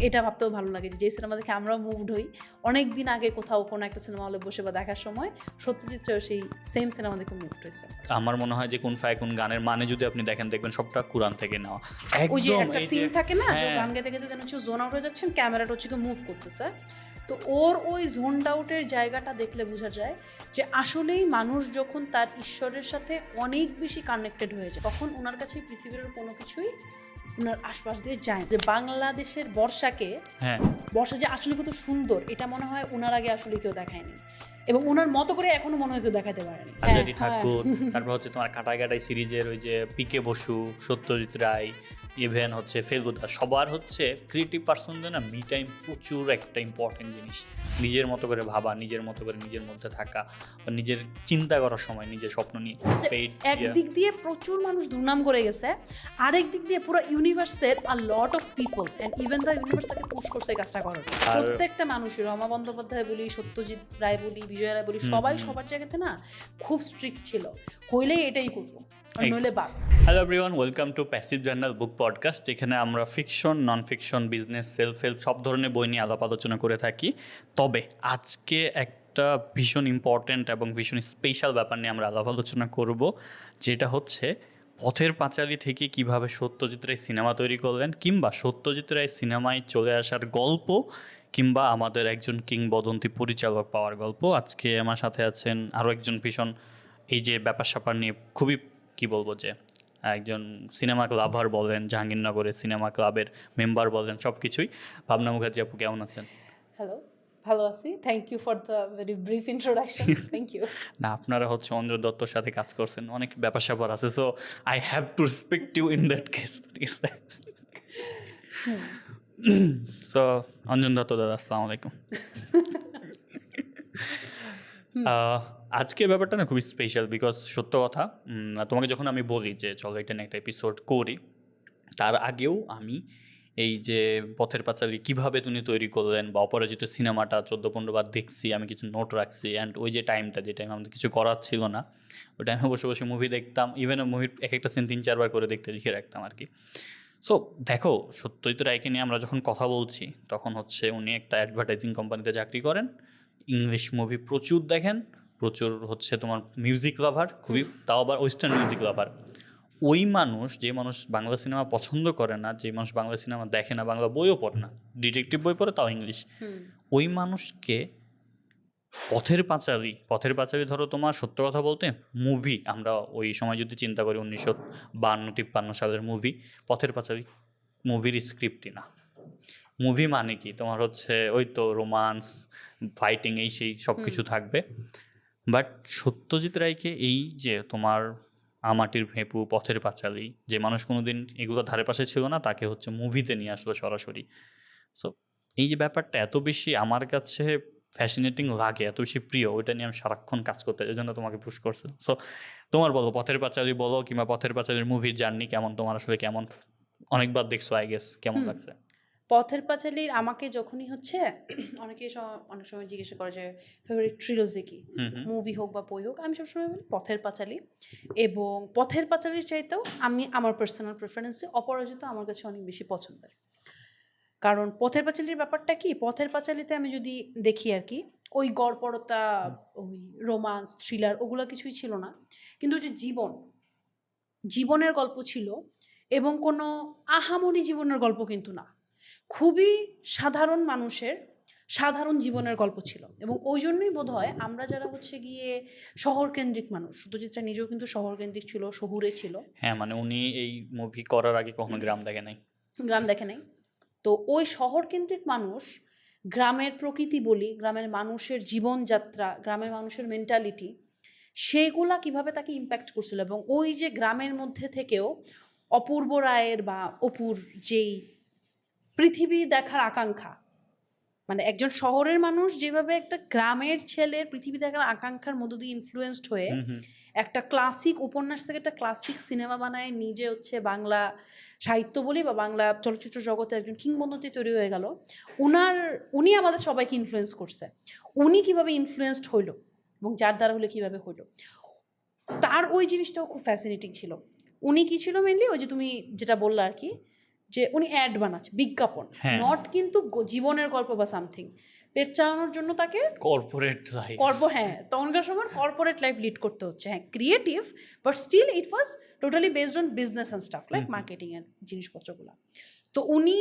এটা ভাবতেও ভালো লাগে যে সিনেমা দেখে আমরাও মুভড হই। অনেক দিন আগে কোথাও কোনো একটা সিনেমা হলে বসে বা দেখার সময় সত্যজিৎ রায় সেই সেম সিনেমা দেখে মুভড হয়েছে। আমার মনে হয় যে কোন ফায় কোন গানের মানে যদি আপনি দেখবেন সবটা কুরআন থেকে নেওয়া। ওই যে একটা সিন থাকে না যে গান গাইতে গাইতে হচ্ছে জোন আউট হয়ে যাচ্ছেন, ক্যামেরাটা হচ্ছে মুভ করতেছে, তো ওর ওই জোন আউটের জায়গাটা দেখলে বোঝা যায় যে আসলেই মানুষ যখন তার ঈশ্বরের সাথে অনেক বেশি কানেক্টেড হয়ে যায় তখন ওনার কাছে পৃথিবীর কোনো কিছুই ওনার আশপাশ দিয়ে যায়। যে বাংলাদেশের বর্ষাকে, বর্ষা যে আসলে কত সুন্দর এটা মনে হয় ওনার আগে আসলে কেউ দেখায়নি, এবং ওনার মতো করে এখনো মনে হয় কেউ দেখাতে পারেনি। ঠাকুর, তারপর হচ্ছে তোমার কাটাই কাটাই সিরিজের ওই যে পিকে বসু, সত্যজিৎ রায়, ইভেন হচ্ছে ফেলগুদা, সবার হচ্ছে ক্রিয়েটিভ পার্সনদের না মি টাইম প্রচুর একটা ইম্পর্টেন্ট জিনিস। নিজের মতো করে ভাবা, নিজের মতো করে নিজের মধ্যে থাকা, বা নিজের চিন্তা করার সময় নিজের স্বপ্ন নিয়ে। একদিক দিয়ে প্রচুর মানুষ দুর্নাম করে গেছে, আরেক দিক দিয়ে পুরো ইউনিভার্সের a lot of people and even the universe তাকে পুশ করছে এই কাজটা করার। প্রত্যেকটা মানুষের, রমা বন্দ্যোপাধ্যায় বলি, সত্যজিৎ রায় বলি, বিজয় রায় বলি, সবাই সবার জায়গাতে না খুব স্ট্রিক্ট ছিল, হইলে এটাই করবো, নইলে বাদ। Hello everyone, welcome to passive journal book podcast. এখানে আমরা fiction, non fiction, business, self help সব ধরনের বই নিয়ে আলাপ আলোচনা করে থাকি। তবে আজকে একটা ভীষণ ইম্পর্ট্যান্ট এবং ভীষণ স্পেশাল ব্যাপার নিয়ে আমরা আলাপ আলোচনা করব, যেটা হচ্ছে পথের পাঁচালী থেকে কিভাবে সত্যজিৎ রায় সিনেমা তৈরি করলেন, কিংবা সত্যজিৎ রায় সিনেমায় চলে আসার গল্প, কিংবা আমাদের একজন কিংবদন্তি পরিচালক পাওয়ার গল্প। আজকে আমার সাথে আছেন আরও একজন ভীষণ এই যে ব্যাপার স্যাপার নিয়ে খুবই কি বলবো যে একজন সিনেমা লাভার বলেন, জাহাঙ্গীরনগরের সিনেমা ক্লাবের মেম্বার বলেন, সব কিছুই। ভাবনা মুখার্জি আপু, কেমন আছেন? হ্যালো, ভালো আছি, thank you for the very brief introduction. Thank you. না, আপনারা হচ্ছে অঞ্জন দত্তর সাথে কাজ করছেন, অনেক ব্যাপার স্যাপার আছে, so I have to respect you in that case. So Anjan Dutta দাদা, আসসালামু আলাইকুম। আজকের ব্যাপারটা না খুবই স্পেশাল, বিকজ সত্য কথা, তোমাকে যখন আমি বলি যে চলো এটা নিয়ে একটা এপিসোড করি, তার আগেও আমি এই যে পথের পাঁচালী কীভাবে তুমি তৈরি করলেন বা অপরাজিত সিনেমাটা 14-15 বার দেখছি, আমি কিছু নোট রাখছি। অ্যান্ড ওই যে টাইমটা, যে টাইম আমাদের কিছু করার ছিল না, ওই টাইমে বসে বসে মুভি দেখতাম, ইভেন মুভির এক একটা সিন 3-4 বার করে দেখতে লিখে রাখতাম আর কি। সো দেখো, সত্যজিৎ রায়কে নিয়ে আমরা যখন কথা বলছি তখন হচ্ছে উনি একটা অ্যাডভার্টাইজিং কোম্পানিতে চাকরি করেন, ইংলিশ মুভি প্রচুর দেখেন, প্রচুর হচ্ছে তোমার মিউজিক লাভার, খুবই, তাও আবার ওয়েস্টার্ন মিউজিক লাভার। ওই মানুষ, যে মানুষ বাংলা সিনেমা পছন্দ করে না, যে মানুষ বাংলা সিনেমা দেখে না, বাংলা বইও পড়ে না, ডিটেকটিভ বই পড়ে তাও ইংলিশ, ওই মানুষকে পথের পাঁচালী ধরো তোমার সত্য কথা বলতে মুভি, আমরা ওই সময় যদি চিন্তা করি 1952-53 সালের মুভি, পথের পাঁচালী মুভির স্ক্রিপ্টই না। মুভি মানে কি তোমার হচ্ছে ওই তো রোমান্স, ফাইটিং, এই সেই সব কিছু থাকবে। বাট সত্যজিৎ রায়কে এই যে তোমার আমাটির ভেপু, পথের পাঁচালী, যে মানুষ কোনোদিন এগুলো ধারে পাশে ছিল না, তাকে হচ্ছে মুভিতে নিয়ে আসলো সরাসরি। সো এই যে ব্যাপারটা এত বেশি আমার কাছে ফ্যাসিনেটিং লাগে, এত বেশি প্রিয়, ওইটা নিয়ে আমি সারাক্ষণ কাজ করতে, এই জন্য তোমাকে পুশ করছে। সো তোমার বলো, পথের পাঁচালী বলো কিংবা পথের পাঁচালীর মুভির জার্নি কেমন তোমার, আসলে কেমন? অনেকবার দেখছো আই গেস, কেমন লাগছে? পথের পাঁচালীর আমাকে যখনই হচ্ছে অনেক সময় জিজ্ঞাসা করে যে ফেভারিট ট্রিলজি কি, মুভি হোক বা বই হোক, আমি সবসময় বলি পথের পাঁচালী। এবং পথের পাঁচালীর চাইতেও আমি আমার পার্সোনাল প্রেফারেন্সে অপরাজিত আমার কাছে অনেক বেশি পছন্দের। কারণ পথের পাঁচালীর ব্যাপারটা কি, পথের পাঁচালীতে আমি যদি দেখি আর কি, ওই গড়পড়তা, ওই রোমান্স, থ্রিলার, ওগুলো কিছুই ছিল না, কিন্তু ওই যে জীবনের গল্প ছিল, এবং কোনো আহামরি জীবনের গল্প কিন্তু না, খুবই সাধারণ মানুষের সাধারণ জীবনের গল্প ছিল। এবং ওই জন্যই বোধ হয় আমরা যারা হচ্ছে গিয়ে শহরকেন্দ্রিক মানুষ, সত্যজিৎ রায় নিজেও কিন্তু শহরকেন্দ্রিক ছিল, শহুরে ছিল। হ্যাঁ, মানে উনি এই মুভি করার আগে কখনো গ্রাম দেখে নাই। তো ওই শহরকেন্দ্রিক মানুষ, গ্রামের প্রকৃতি বলি, গ্রামের মানুষের জীবনযাত্রা, গ্রামের মানুষের মেন্টালিটি, সেগুলা কিভাবে তাকে ইম্প্যাক্ট করছিল। এবং ওই যে গ্রামের মধ্যে থেকেও অপূর্ব রায়ের বা অপুর যেই পৃথিবী দেখার আকাঙ্ক্ষা, মানে একজন শহরের মানুষ যেভাবে একটা গ্রামের ছেলের পৃথিবী দেখার আকাঙ্ক্ষার মধ্য দিয়ে ইনফ্লুয়েসড হয়ে একটা ক্লাসিক উপন্যাস থেকে একটা ক্লাসিক সিনেমা বানায়, নিজে হচ্ছে বাংলা সাহিত্য বলি বা বাংলা চলচ্চিত্র জগতে একজন কিংবদন্তি তৈরি হয়ে গেল। উনি আমাদের সবাইকে ইনফ্লুয়েন্স করছে। উনি কিভাবে ইনফ্লুয়েসড হইল এবং যার দ্বারা হলে কিভাবে হইল, তার ওই জিনিসটাও খুব ফ্যাসিনেটিং ছিল। উনি কি ছিল মেনলি, ওই যে তুমি যেটা বললে আর কি, যে উনি অ্যাড বানাচ্ছে, বিজ্ঞাপন, হ্যাঁ। নট কিন্তু জীবনের গল্প বা সামথিং। পেট চালানোর জন্য তাকে কর্পোরেট লাইফ, হ্যাঁ তখনকার সময় কর্পোরেট লাইফ লিড করতে হচ্ছে। হ্যাঁ creative, but still it was totally based on business and stuff like marketing এর জিনিসপত্রগুলো। তো উনি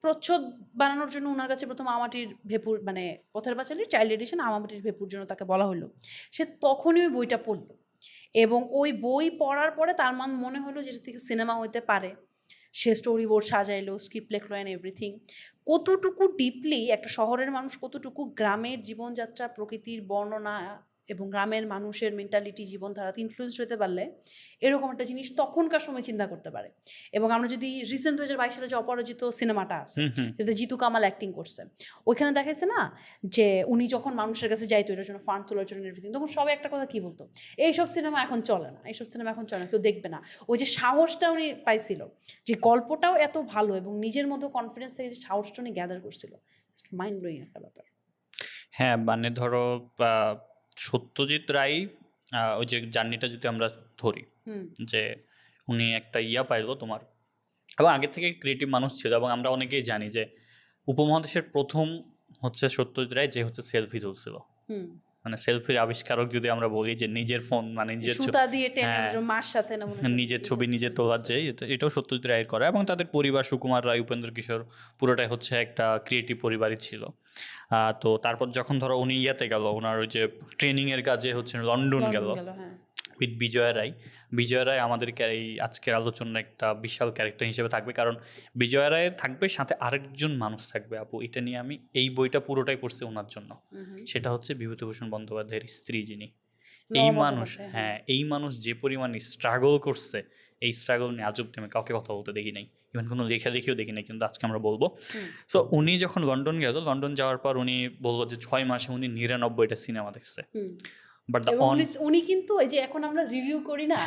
প্রচ্ছদ বানানোর জন্য ওনার কাছে প্রথম আমাটির ভেপুর, মানে পথের পাঁচালীর চাইল্ড এডিশন আমাটির ভেপুর জন্য তাকে বলা হলো। সে তখনই ওই বইটা পড়লো, এবং ওই বই পড়ার পরে তার মনে হলো যেটা থেকে সিনেমা হইতে পারে। সে স্টোরি বোর্ড সাজাইলো, স্ক্রিপ্ট লেখলো অ্যান্ড এভরিথিং। কতটুকু ডিপলি একটা শহরের মানুষ কতটুকু গ্রামের জীবনযাত্রা, প্রকৃতির বর্ণনা এবং গ্রামের মানুষের মেন্টালিটি, জীবনধারাতে ইনফ্লুয়েন্স হতে পারলে এরকম একটা জিনিস তখনকার সময় চিন্তা করতে পারে। এবং আমরা যদি রিসেন্ট 2022 সালে যে অপরাজিত সিনেমাটা আছে, যেটা জিতু কামাল অ্যাক্টিং করছে, ওইখানে দেখাইছে না যে উনি যখন মানুষের কাছে যাইতো এটার জন্য ফান্ড তোলার জন্য এভরিথিং, তখন সবাই একটা কথা কি বলতো, এইসব সিনেমা এখন চলে না, এইসব সিনেমা এখন চলে না, কেউ দেখবে না। ওই যে সাহসটা উনি পাইছিল, যে গল্পটাও এত ভালো এবং নিজের মতো কনফিডেন্স থেকে যে সাহসটা উনি গ্যাদার করছিল, মাইন্ড ব্লোয়িং একটা ব্যাপার। হ্যাঁ মানে ধরো সত্যজিৎ রায় ওই যে জার্নিটা যদি আমরা ধরি, যে উনি একটা পাইলো তোমার, এবং আগে থেকে ক্রিয়েটিভ মানুষ ছিল, এবং আমরা অনেকেই জানি যে উপমহাদেশের প্রথম হচ্ছে সত্যজিৎ রায়, যে হচ্ছে সেলফি তুলছিল। মানে সেলফির আবিষ্কারক যদি আমরা বলি, যে নিজের ফোন মানে নিজের নিজের ছবি নিজে তোলার, যে এটাও সত্যজিৎ রায়ের করা। এবং তাদের পরিবার সুকুমার রায়, উপেন্দ্র কিশোর, পুরোটাই হচ্ছে একটা ক্রিয়েটিভ পরিবারই ছিল। তো তারপর যখন ধরো উনি গেল, ওনার ওই যে ট্রেনিংয়ের কাজে হচ্ছে লন্ডন গেল উইথ বিজয়া রায়। বিজয়া রায় আমাদের এই আজকের আলোচনার একটা বিশাল ক্যারেক্টার হিসেবে থাকবে, কারণ বিজয়া রায় থাকবে, সাথে আরেকজন মানুষ থাকবে আপু। এটা নিয়ে আমি এই বইটা পুরোটাই পড়ছি ওনার জন্য। সেটা হচ্ছে বিভূতিভূষণ বন্দ্যোপাধ্যায়ের স্ত্রী, যিনি এই মানুষ, হ্যাঁ এই মানুষ যে পরিমাণে স্ট্রাগল করছে, এই স্ট্রাগল নিয়ে আজ অব্দি আমি কাউকে কথা বলতে দেখি নাই, ইভেন কোনো লেখালেখিও দেখি নাই, কিন্তু আজকে আমরা বলবো। সো উনি যখন লন্ডন গেল, লন্ডন যাওয়ার পর উনি বললো যে 6 মাসে উনি 99টা সিনেমা দেখছে। বাট উনি কিন্তু এই যে এখন আমরা রিভিউ করি না,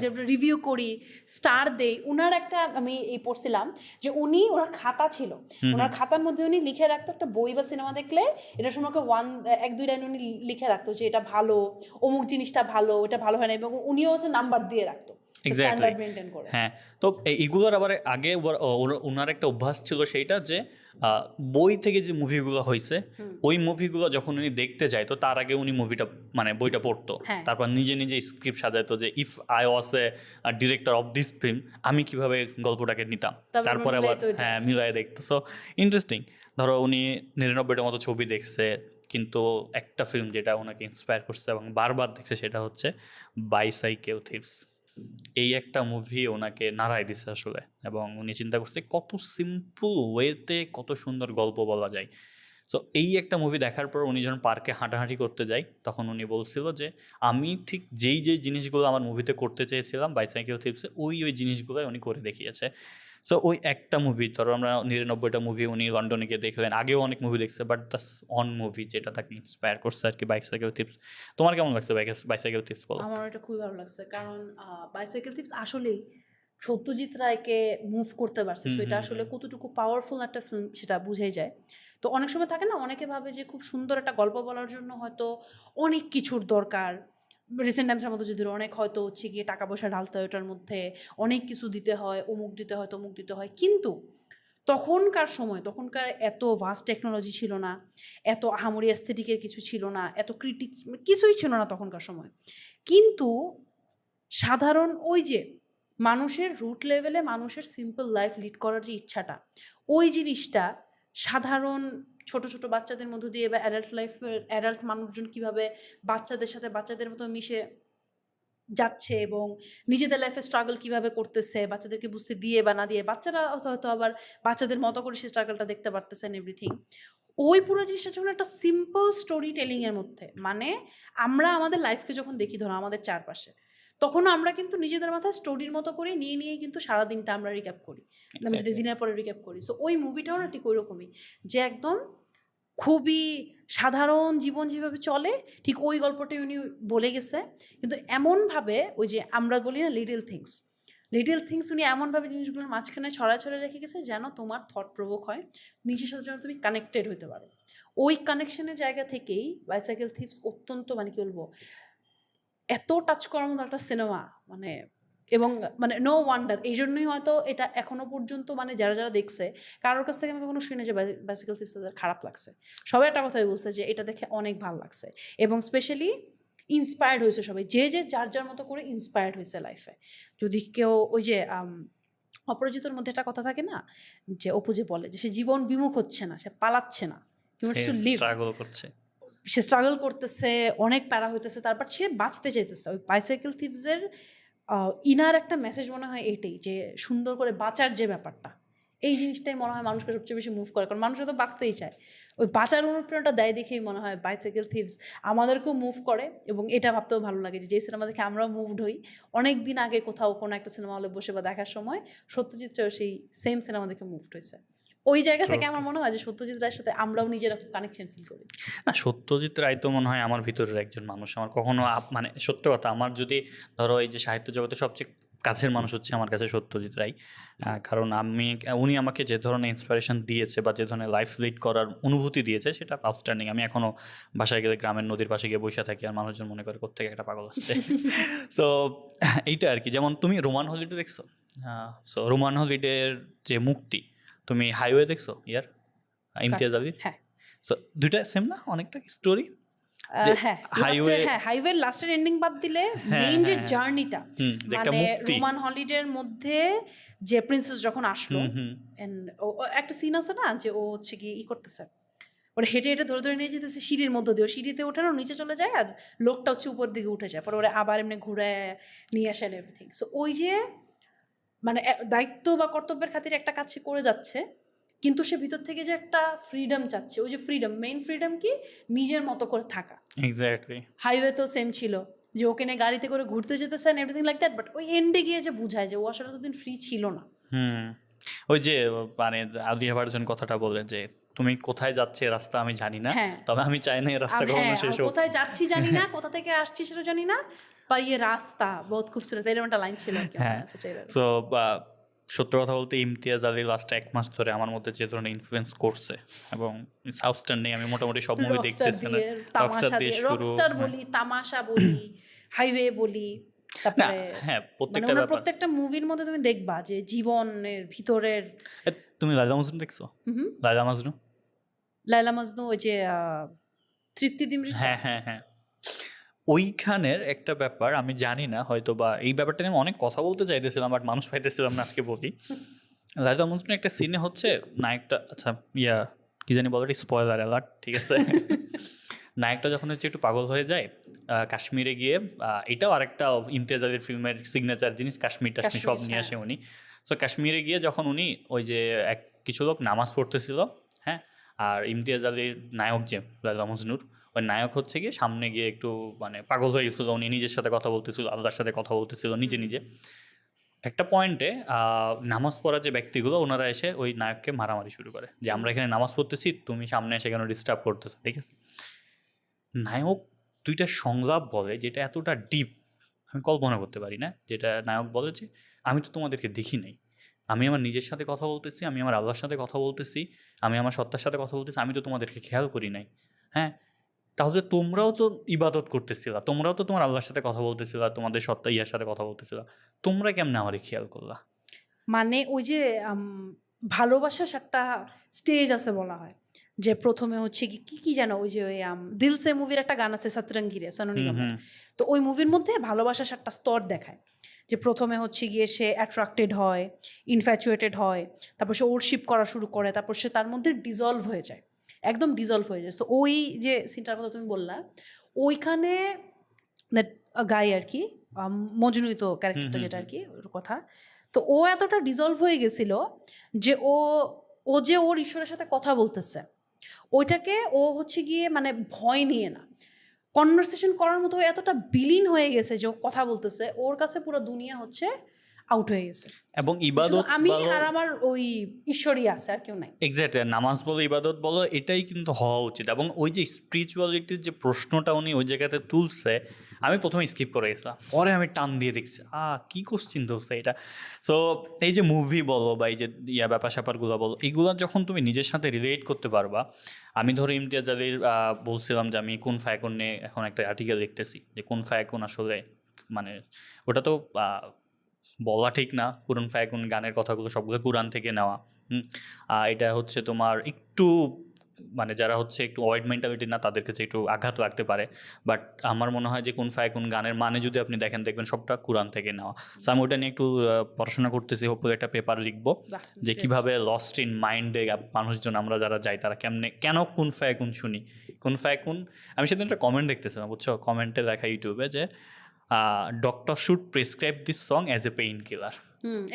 যে রিভিউ করি, স্টার দেই, উনার একটা আমি এই পড়ছিলাম যে উনি, ওনার খাতা ছিল, ওনার খাতার মধ্যে উনি লিখে রাখতো একটা বই বা সিনেমা দেখলে এটা সম্পর্কে 1-2 লাইন উনি লিখে রাখতো যে এটা ভালো, অমুক জিনিসটা ভালো, এটা ভালো হয় না, এবং উনিও হচ্ছে নাম্বার দিয়ে রাখতো। হ্যাঁ, তো এইগুলোর আবার আগে ওনার একটা অভ্যাস ছিল, সেইটা যে বই থেকে যে মুভিগুলো হয়েছে, ওই মুভিগুলো যখন উনি দেখতে যায়, তো তার আগে উনি মুভিটা মানে বইটা পড়তো, তারপর নিজে নিজে স্ক্রিপ্ট সাজাইতো যে if I was A director of this film, আমি কিভাবে গল্পটাকে নিতাম, তারপরে আবার হ্যাঁ মিলাই দেখতো। So interesting. ধরো উনি 99টা মতো ছবি দেখছে, কিন্তু একটা ফিল্ম যেটা ওনাকে ইন্সপায়ার করছে এবং বারবার দেখছে, সেটা হচ্ছে বাইসাইকেল থিফস। এই একটা মুভি ওনাকে নাড়াই দিছে আসলে, এবং উনি চিন্তা করছে কত সিম্পল ওয়েতে কত সুন্দর গল্প বলা যায়। সো এই একটা মুভি দেখার পর উনি যখন পার্কে হাঁটাহাঁটি করতে যায়, তখন উনি বলছিল যে আমি ঠিক যেই জিনিসগুলো আমার মুভিতে করতে চেয়েছিলাম বাইসাইকেল থিপসে, ওই জিনিসগুলোই উনি করে দেখিয়েছে। সো ওই একটা মুভি, ধরো আমরা 99টা মুভি উনি লন্ডনে গিয়ে দেখলেন, আগেও অনেক মুভি দেখছে, বাট দ্যাটস অন মুভি যেটা তাকে ইন্সপায়ার করছে আর কি, বাইসাইকেল থিপস। তোমার কেমন লাগছে বাইসাইকেল থিপস বলো? আমার এটা খুবই ভালো লাগছে, কারণ বাইসাইকেল থিপস আসলেই সত্যজিৎ রায়কে মুভ করতে পারছে। সো এটা আসলে কতটুকু পাওয়ারফুল একটা ফিল্ম সেটা বুঝাই যায়। তো অনেক সময় থাকে না, অনেকে ভাবে যে খুব সুন্দর একটা গল্প বলার জন্য হয়তো অনেক কিছুর দরকার, রিসেন্ট টাইমসের মতো যদি অনেক হয়তো হচ্ছে গিয়ে টাকা পয়সা ঢালতে হয়, ওটার মধ্যে অনেক কিছু দিতে হয়, অমুক দিতে হয়, তমুক দিতে হয়। কিন্তু তখনকার এত ভাস্ট টেকনোলজি ছিল না, এত আহামরি অ্যাস্থেটিকের কিছু ছিল না, এত ক্রিটিক কিছুই ছিল না তখনকার সময়। কিন্তু সাধারণ ওই যে মানুষের রুট লেভেলে মানুষের সিম্পল লাইফ লিড করার যে ইচ্ছাটা, ওই জিনিসটা সাধারণ ছোট ছোট বাচ্চাদের মধ্য দিয়ে, বা অ্যাডাল্ট মানুষজন কীভাবে বাচ্চাদের সাথে বাচ্চাদের মতো মিশে যাচ্ছে এবং নিজেদের লাইফে স্ট্রাগল কিভাবে করতেছে, বাচ্চাদেরকে বুঝতে দিয়ে বা না দিয়ে, বাচ্চারা হয়তো আবার বাচ্চাদের মতো করে সেই স্ট্রাগলটা দেখতে পারতেছেন, এভরিথিং। ওই পুরো জিনিসটা যখন একটা সিম্পল স্টোরি টেলিংয়ের মধ্যে, মানে আমরা আমাদের লাইফকে যখন দেখি ধরো আমাদের চারপাশে, তখন আমরা কিন্তু নিজেদের মাথায় স্টোরির মতো করে নিয়ে কিন্তু সারাদিনটা আমরা রিক্যাপ করি, আমরা যদি দিনের পরে রিক্যাপ করি। সো ওই মুভিটাও না ঠিক ওই রকমই, যে একদম খুবই সাধারণ জীবন যেভাবে চলে, ঠিক ওই গল্পটাই উনি বলে গেছে, কিন্তু এমনভাবে, ওই যে আমরা বলি না লিটল থিংস, উনি এমনভাবে জিনিসগুলোর মাঝখানে ছড়ায় রেখে গেছে যেন তোমার থট প্রভোক হয়, নিজের সাথে যেন তুমি কানেক্টেড হতে পারো। ওই কানেকশনের জায়গা থেকেই বাইসাইকেল থিফস অত্যন্ত, মানে কি বলবো, এত টাচ করার মতো একটা সিনেমা, মানে এবং মানে নো ওয়ান্ডার, এই জন্যই হয়তো এটা এখনো পর্যন্ত মানে যারা যারা দেখছে কারোর কাছ থেকে আমি কখনো শুনি যে বাইসিকল থিফস তাদের খারাপ লাগছে। সবাই একটা কথাই বলছে যে এটা দেখে অনেক ভালো লাগছে এবং স্পেশালি ইন্সপায়ার্ড হয়েছে সবাই, যে যে যার যার মতো করে ইন্সপায়ার্ড হয়েছে লাইফে। যদি কেউ ওই যে অপরাজিতর মধ্যে একটা কথা থাকে না, যে অপু যে বলে যে সে জীবন বিমুখ হচ্ছে না, সে পালাচ্ছে না, স্ট্রাগল করছে, সে স্ট্রাগল করতেছে, অনেক প্যারা হইতেছে, তারপর সে বাঁচতে চাইতেছে। ওই বাইসাইকেল থিভসের ইনার একটা মেসেজ মনে হয় এইটাই, যে সুন্দর করে বাঁচার যে ব্যাপারটা, এই জিনিসটাই মনে হয় মানুষকে সবচেয়ে বেশি মুভ করে, কারণ মানুষ তো বাঁচতেই চায়। ওই বাঁচার অনুপ্রেরণাটা দেয় দেখেই মনে হয় বাইসাইকেল থিভস আমাদেরকেও মুভ করে, এবং এটা ভাবতেও ভালো লাগে যে সিনেমা দেখে আমরাও মুভড হই। অনেক দিন আগে কোথাও কোনো একটা সিনেমা হলে বসে বা দেখার সময় সত্যজিৎরাও সেই সেম সিনেমা দেখে মুভড হয়েছে। ওই জায়গা থেকে আমার মনে হয় যে সত্যজিৎ রায়ের সাথে আমরাও নিজেরা কানেকশন ফিল করি। না, সত্যজিৎ রায় তো মনে হয় আমার ভিতরের একজন মানুষ। আমার কখনো মানে সত্য কথা, আমার যদি ধরো এই যে সাহিত্য জগতে সবচেয়ে কাছের মানুষ হচ্ছে আমার কাছে সত্যজিৎ রায়। কারণ উনি আমাকে যে ধরনের ইন্সপিরেশন দিয়েছে বা যে ধরনের লাইফ লিড করার অনুভূতি দিয়েছে সেটা আউটস্ট্যান্ডিং। আমি এখনও বাসায় গেলে গ্রামের নদীর পাশে গিয়ে বসে থাকি আর মানুষজন মনে করে কোত্থেকে একটা পাগল আসছে। সো এইটা আর কি। যেমন তুমি রোমান হলিডে দেখছো? সো রোমান হলিডের যে মুক্তি, তুমি হাইওয়ে দেখছো ইয়ার ইমতিয়াজ আলীর? হ্যাঁ, সো দুইটা সেম না অনেকটা স্টোরি? হ্যাঁ, হাইওয়ের লাস্টের এন্ডিং বাদ দিলে মেইন যে জার্নিটা, মানে রোমান হলিডের মধ্যে যে প্রিন্সেস যখন আসলো, একটা সিন আছে না যে ও হচ্ছে কি করতেছে, ওরা হেঁটে হেঁটে ধরে ধরে নিয়ে যেতেছে সিঁড়ির মধ্যে দিয়ে, সিঁড়িতে ওঠানো নিচে চলে যায় আর লোকটা হচ্ছে উপর দিকে উঠে যায়, পরে ওরা আবার এমনি ঘুরে নিয়ে আসেন এভরিথিং। সো ওই যে মানে দায়িত্ব বা কর্তব্যের খাতিরে একটা কাজ সে করে যাচ্ছে, কিন্তু সে ভিতর থেকে যে একটা ফ্রিডম চাচ্ছে, ওই যে ফ্রিডম, মেইন ফ্রিডম কি নিজের মতো করে থাকা। এক্স্যাক্টলি। হাইওয়ে তো সেম ছিল, যে ওকে নিয়ে গাড়িতে করে ঘুরতে যেতেছেন এভরিথিং লাইক দ্যাট, বাট ওই এন্ডে গিয়ে যে বুঝায় যে ও আসলে ততদিন ফ্রি ছিল না। ওই যে মানে আলিয়া ভার্জন কথাটা বলে যে তুমি কোথায় যাচ্ছে রাস্তা আমি জানি না, তবে আমি চাই না এই রাস্তা কখনো শেষ হোক। কোথায় যাচ্ছি জানি না, কোথা থেকে আসছি সেটা জানি না, पर ये রাস্তা বহুত খুবসুরত, এরকম একটা লাইন ছিল। হ্যাঁ, সো সত্য কথা বলতে ইমতিয়াজ আলী লাস্ট 1 মাস ধরে আমার মধ্যে যে ধরনের ইনফ্লুয়েন্স করছে এবং ইটস আউটস্ট্যান্ডিং। আমি মোটামুটি সব মুভি দেখতেছি না, রকস্টার দিয়ে শুরু, রকস্টার বলি, তামাশা বলি, হাইওয়ে বলি, তারপরে হ্যাঁ প্রত্যেকটা মুভির মধ্যে তুমি দেখবা যে জীবনের ভিতরের। তুমি লায়লা মজনু দেখছো? লায়লা মজনু, লায়লা মজনু ওই যে তৃপ্তি দিমৃত। হ্যাঁ হ্যাঁ হ্যাঁ, ওইখানের একটা ব্যাপার আমি জানি না, হয়তো বা এই ব্যাপারটা নিয়ে অনেক কথা বলতে চাইতেছিলাম বাট মানুষ পাইতেছিলাম না, আজকে বলি। লায়লা মজনু একটা সিনে হচ্ছে নায়কটা, আচ্ছা কি জানি বলো, স্পয়লার অ্যালার্ট, ঠিক আছে? নায়কটা যখন হচ্ছে একটু পাগল হয়ে যায় কাশ্মীরে গিয়ে, এটাও আরেকটা ইমতিয়াজ আলীর ফিল্মের সিগনেচার জিনিস, কাশ্মীর সব নিয়ে আসে উনি। সো কাশ্মীরে গিয়ে যখন উনি ওই যে কিছু লোক নামাজ পড়তেছিল, হ্যাঁ, আর ইমতিয়াজ আলীর নায়ক যে লায়লা মজনুর, ওই নায়ক হচ্ছে গিয়ে সামনে গিয়ে একটু মানে পাগল হয়ে গেছিলো, উনি নিজের সাথে কথা বলতেছিল, আল্লাহর সাথে কথা বলতেছিল নিজে নিজে। একটা পয়েন্টে নামাজ পড়া যে ব্যক্তিগুলো ওনারা এসে ওই নায়ককে মারামারি শুরু করে যে আমরা এখানে নামাজ পড়তেছি, তুমি সামনে এসে কেন ডিস্টার্ব করতেছো, ঠিক আছে? নায়ক দুইটা সংলাপ বলে যেটা এতটা ডিপ আমি কল্পনা করতে পারি না। যেটা নায়ক বলে যে আমি তো তোমাদেরকে দেখি নাই, আমি আমার নিজের সাথে কথা বলতেছি, আমি আমার আল্লাহর সাথে কথা বলতেছি, আমি আমার সত্তার সাথে কথা বলতেছি, আমি তো তোমাদেরকে খেয়াল করি নাই। হ্যাঁ, তাহলে তোমরাও তো ইবাদত করতেছিলা, তোমরাও তো তোমার আল্লাহর সাথে কথা বলতেছিলা, তোমাদের সত্তা ইয়ার সাথে কথা বলতেছিলা, তোমরা কেমনে আমারে খেয়াল করলা? মানে ওই যে ভালোবাসার একটা স্টেজ আছে বলা হয়, যে প্রথমে হচ্ছে কি জানো, ওই যে ওই দিল সে মুভির একটা গান আছে সতরঙ্গিরে, সোনু নিগমের। তো ওই মুভির মধ্যে ভালোবাসার একটা স্তর দেখায়, যে প্রথমে হচ্ছে গিয়ে সে অ্যাট্রাক্টেড হয়, ইনফ্যাচুয়েটেড হয়, তারপর সে ওরশিপ করা শুরু করে, তারপর সে তার মধ্যে ডিজলভ হয়ে যায়, একদম ডিজলভ হয়ে যায়। সো ওই যে সিনটার কথা তুমি বললা, ওইখানে গাই আর কি, মজনুই তো ক্যারেক্টারটা যেটা আর কি ওর কথা, তো ও এতটা ডিজলভ হয়ে গেছিল যে ও যে ওর ঈশ্বরের সাথে কথা বলতেছে, ওইটাকে ও হচ্ছে গিয়ে মানে ভয় নিয়ে না, কনভারসেশন করার মতো এতটা বিলীন হয়ে গেছে যে ও কথা বলতেছে, ওর কাছে পুরো দুনিয়া হচ্ছে আউট হয়ে গেছে, এবং ইবাদত আমি আর আমার ওই ঈশ্বরই আছে, আর কেউ নাই। এক্স্যাক্টলি, নামাজ বলো ইবাদত বলো এটাই কিন্তু হওয়া উচিত। এবং ওই যে স্পিরিচুয়ালিটির যে প্রশ্নটা উনি ওই জায়গাতে তুলছে, আমি প্রথমে স্কিপ করে গেছিলাম, পরে আমি টান দিয়ে দেখছি কি কোশ্চিন তুলছে এটা। সো এই যে মুভি বলো বা এই যে ব্যাপার স্যাপারগুলো বলো, এইগুলো যখন তুমি নিজের সাথে রিলেট করতে পারবা। আমি ধরো ইমতিয়াজ আলীর বলছিলাম যে আমি কুন ফায়াকুন নিয়ে এখন একটা আর্টিকেল লিখতেছি, যে কুন ফায়াকুন আসলে মানে ওটা তো বলা ঠিক না, কুরআন ফায়াকুন গানের কথাগুলো সবগুলো কুরআন থেকে নেওয়া। এটা হচ্ছে তোমার একটু মানে যারা হচ্ছে একটু ওয়াইড মেন্টালিটি না তাদের কাছে একটু আঘাত লাগতে পারে, বাট আমার মনে হয় যে কুন ফায়াকুন গানের মানে যদি আপনি দেখবেন সবটা কুরআন থেকে নেওয়া। সো আমি ওটা নিয়ে একটু পড়াশোনা করতেছি, হোপফুলি একটা পেপার লিখবো যে কিভাবে লস্ট ইন মাইন্ডে মানুষজন আমরা যারা যাই তারা কেন কুন ফায়াকুন শুনি। কুন ফায়াকুন আমি সেদিন একটা কমেন্ট দেখতেছিলাম, বুঝছো, কমেন্টে দেখা ইউটিউবে যে doctor should prescribe this song as a pain killer.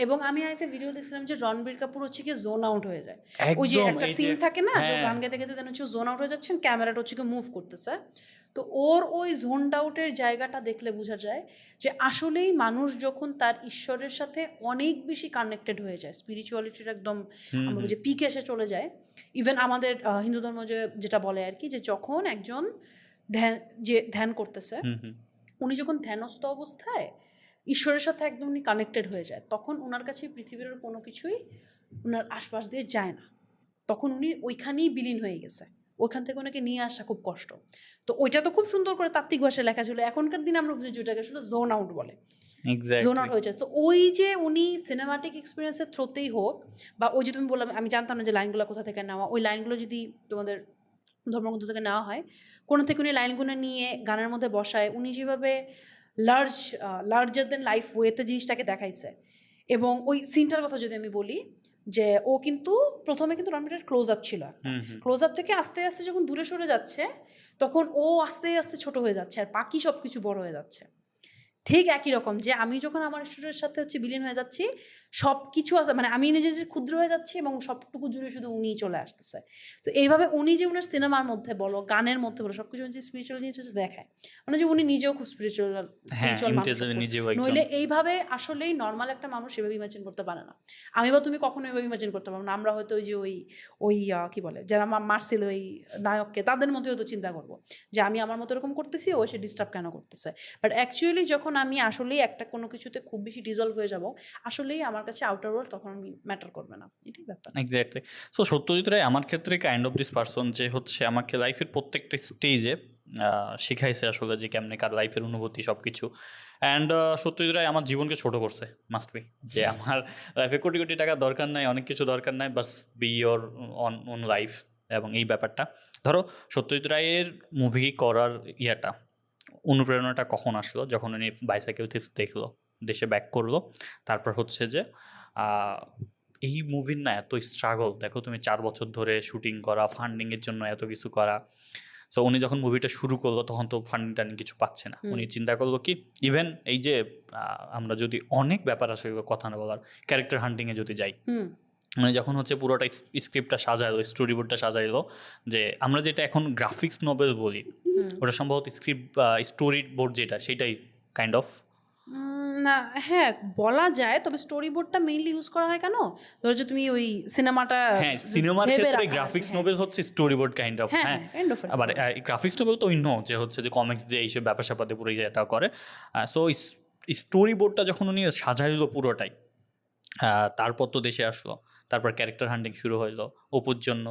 এবং আমি একটা ভিডিও দেখছিলাম যে রণবীর কাপুর হচ্ছে কি জোন আউট হয়ে যায়, ওই যে একটা সিন থাকে না যে গান গাইতে গাইতে হচ্ছে জোন আউট হয়ে যাচ্ছেন, ক্যামেরাটা হচ্ছে কি মুভ করতেছে, তো ওর ওই জোন আউটের জায়গাটা দেখলে বোঝা যায় যে আসলেই মানুষ যখন তার ঈশ্বরের সাথে অনেক বেশি কানেক্টেড হয়ে যায়, স্পিরিচুয়ালিটির একদম আমরা যে পিকে এসে চলে যায়। ইভেন আমাদের হিন্দু ধর্ম যেটা বলে আর কি, যে যখন একজন ধ্যান করতেছে, উনি যখন ধ্যানস্থ অবস্থায় ঈশ্বরের সাথে একদম উনি কানেক্টেড হয়ে যায়, তখন ওনার কাছে পৃথিবীর কোনো কিছুই ওনার আশপাশ দিয়ে যায় না, তখন উনি ওইখানেই বিলীন হয়ে গেছে, ওইখান থেকে ওনাকে নিয়ে আসা খুব কষ্ট। তো ওইটা তো খুব সুন্দর করে তাত্ত্বিক ভাষায় লেখা ছিল, এখনকার দিনে আমরা বুঝি যেটাকে আসলে জোন আউট বলে, জোন আউট হয়ে যায়। তো ওই যে উনি সিনেমাটিক এক্সপিরিয়েন্সের থ্রোতেই হোক, বা ওই যে তুমি বললাম আমি জানতাম না যে লাইনগুলো কোথা থেকে নেওয়া, ওই লাইনগুলো যদি তোমাদের ধর্মগ্রন্থ থেকে নেওয়া হয়, কোনো থেকে উনি লাইনগুলো নিয়ে গানের মধ্যে বসায়, উনি যেভাবে লার্জার দেন লাইফ ওয়েতে জিনিসটাকে দেখাইছে। এবং ওই সিনটার কথা যদি আমি বলি, যে ও কিন্তু প্রথমে কিন্তু রণবীরের ক্লোজ আপ ছিল, ক্লোজ আপ থেকে আস্তে আস্তে যখন দূরে সরে যাচ্ছে তখন ও আস্তে আস্তে ছোট হয়ে যাচ্ছে আর বাকি সব কিছু বড় হয়ে যাচ্ছে। ঠিক একই রকম যে আমি যখন আমার ঈশ্বরের সাথে হচ্ছে বিলীন হয়ে যাচ্ছি, সব কিছু আছে মানে আমি নিজে যে ক্ষুদ্র হয়ে যাচ্ছি এবং সবটুকু জুড়ে শুধু উনিই চলে আসতেছে। তো এইভাবে উনি যে উনার সিনেমার মধ্যে বলো, গানের মধ্যে বলো, সবকিছু যে স্পিরিচুয়াল জিনিস দেখায়, মানে যে উনি নিজেও খুব স্পিরিচুয়াল নইলে এইভাবে আসলেই নর্মাল একটা মানুষ এভাবে ইমাজিন করতে পারে না। আমি বা তুমি কখনো এভাবে ইমাজিন করতে পারবো না। আমরা হয়তো ওই যে ওই কি বলে যারা মারছিল ওই নায়ককে, তাদের মধ্যে হয়তো চিন্তা করবো যে আমি আমার মতো এরকম করতেছি, ও সে ডিস্টার্ব কেন করতেছে। বাট অ্যাকচুয়ালি যখন আমি আসলেই একটা কোনো কিছুতে খুব বেশি ডিজলভ হয়ে যাব, আসলেই আমার কাছে আউটার ওয়ার্ল্ড তখন আমি ম্যাটার করবে না, এটাই ব্যাপার। এক্স্যাক্টলি। সো সত্যজিৎ রায় আমার ক্ষেত্রে কাইন্ড অফ দিস পারসন যে হচ্ছে আমাকে লাইফের প্রত্যেকটা স্টেজে শিখাইছে আসলে যে কেমনে কার লাইফের অনুভূতি সব কিছু। অ্যান্ড সত্যজিৎ রায় আমার জীবনকে ছোট করছে, মাস্ট বি, যে আমার লাইফে কোটি কোটি টাকা দরকার নাই, অনেক কিছু দরকার নাই, বাস বি ইয়োর অন লাইফ। এবং এই ব্যাপারটা ধরো সত্যজিৎ রায়ের মুভি করার অনুপ্রেরণাটা কখন আসলো, যখন উনি বাইসাইকেল থিফস দেখলো, দেশে ব্যাক করলো, তারপর হচ্ছে যে এই মুভির না এত স্ট্রাগল দেখো তুমি, 4 বছর ধরে শুটিং করা, ফান্ডিংয়ের জন্য এত কিছু করা। সো উনি যখন মুভিটা শুরু করলো তখন তো ফান্ডিংটা কিছু পাচ্ছে না, উনি চিন্তা করলো কি ইভেন এই যে আমরা যদি অনেক ব্যাপার আছে কথা না বলার, ক্যারেক্টার হান্টিংয়ে যদি যাই, মানে যখন হচ্ছে পুরোটা স্ক্রিপ্টটা সাজাইলো, স্টোরি বোর্ডটা সাজাইলো, যে আমরা যেটা এখন গ্রাফিক্স নভেল বলি, ওটা সম্ভবত স্টোরি বোর্ড যেটা সেটাই কাইন্ড অফ না, হ্যাঁ বলা যায়, তবে স্টোরি বোর্ডটা মেইনলি ইউজ করা হয় কেন, ধরো যে তুমি ওই সিনেমাটা, হ্যাঁ সিনেমার ক্ষেত্রে গ্রাফিক্স নভেল হচ্ছে স্টোরি বোর্ড কাইন্ড অফ। হ্যাঁ আবার গ্রাফিক্স নভেল তো উইন যে হচ্ছে যে কমিক্স দিয়ে এইসব ব্যাপার স্যাপারে পুরো এটা করে। সো স্টোরি বোর্ডটা যখন উনি সাজাইলো পুরোটাই, তারপর তো দেশে আসলো, তারপর ক্যারেক্টার হান্টিং শুরু হইলো অপুর জন্য,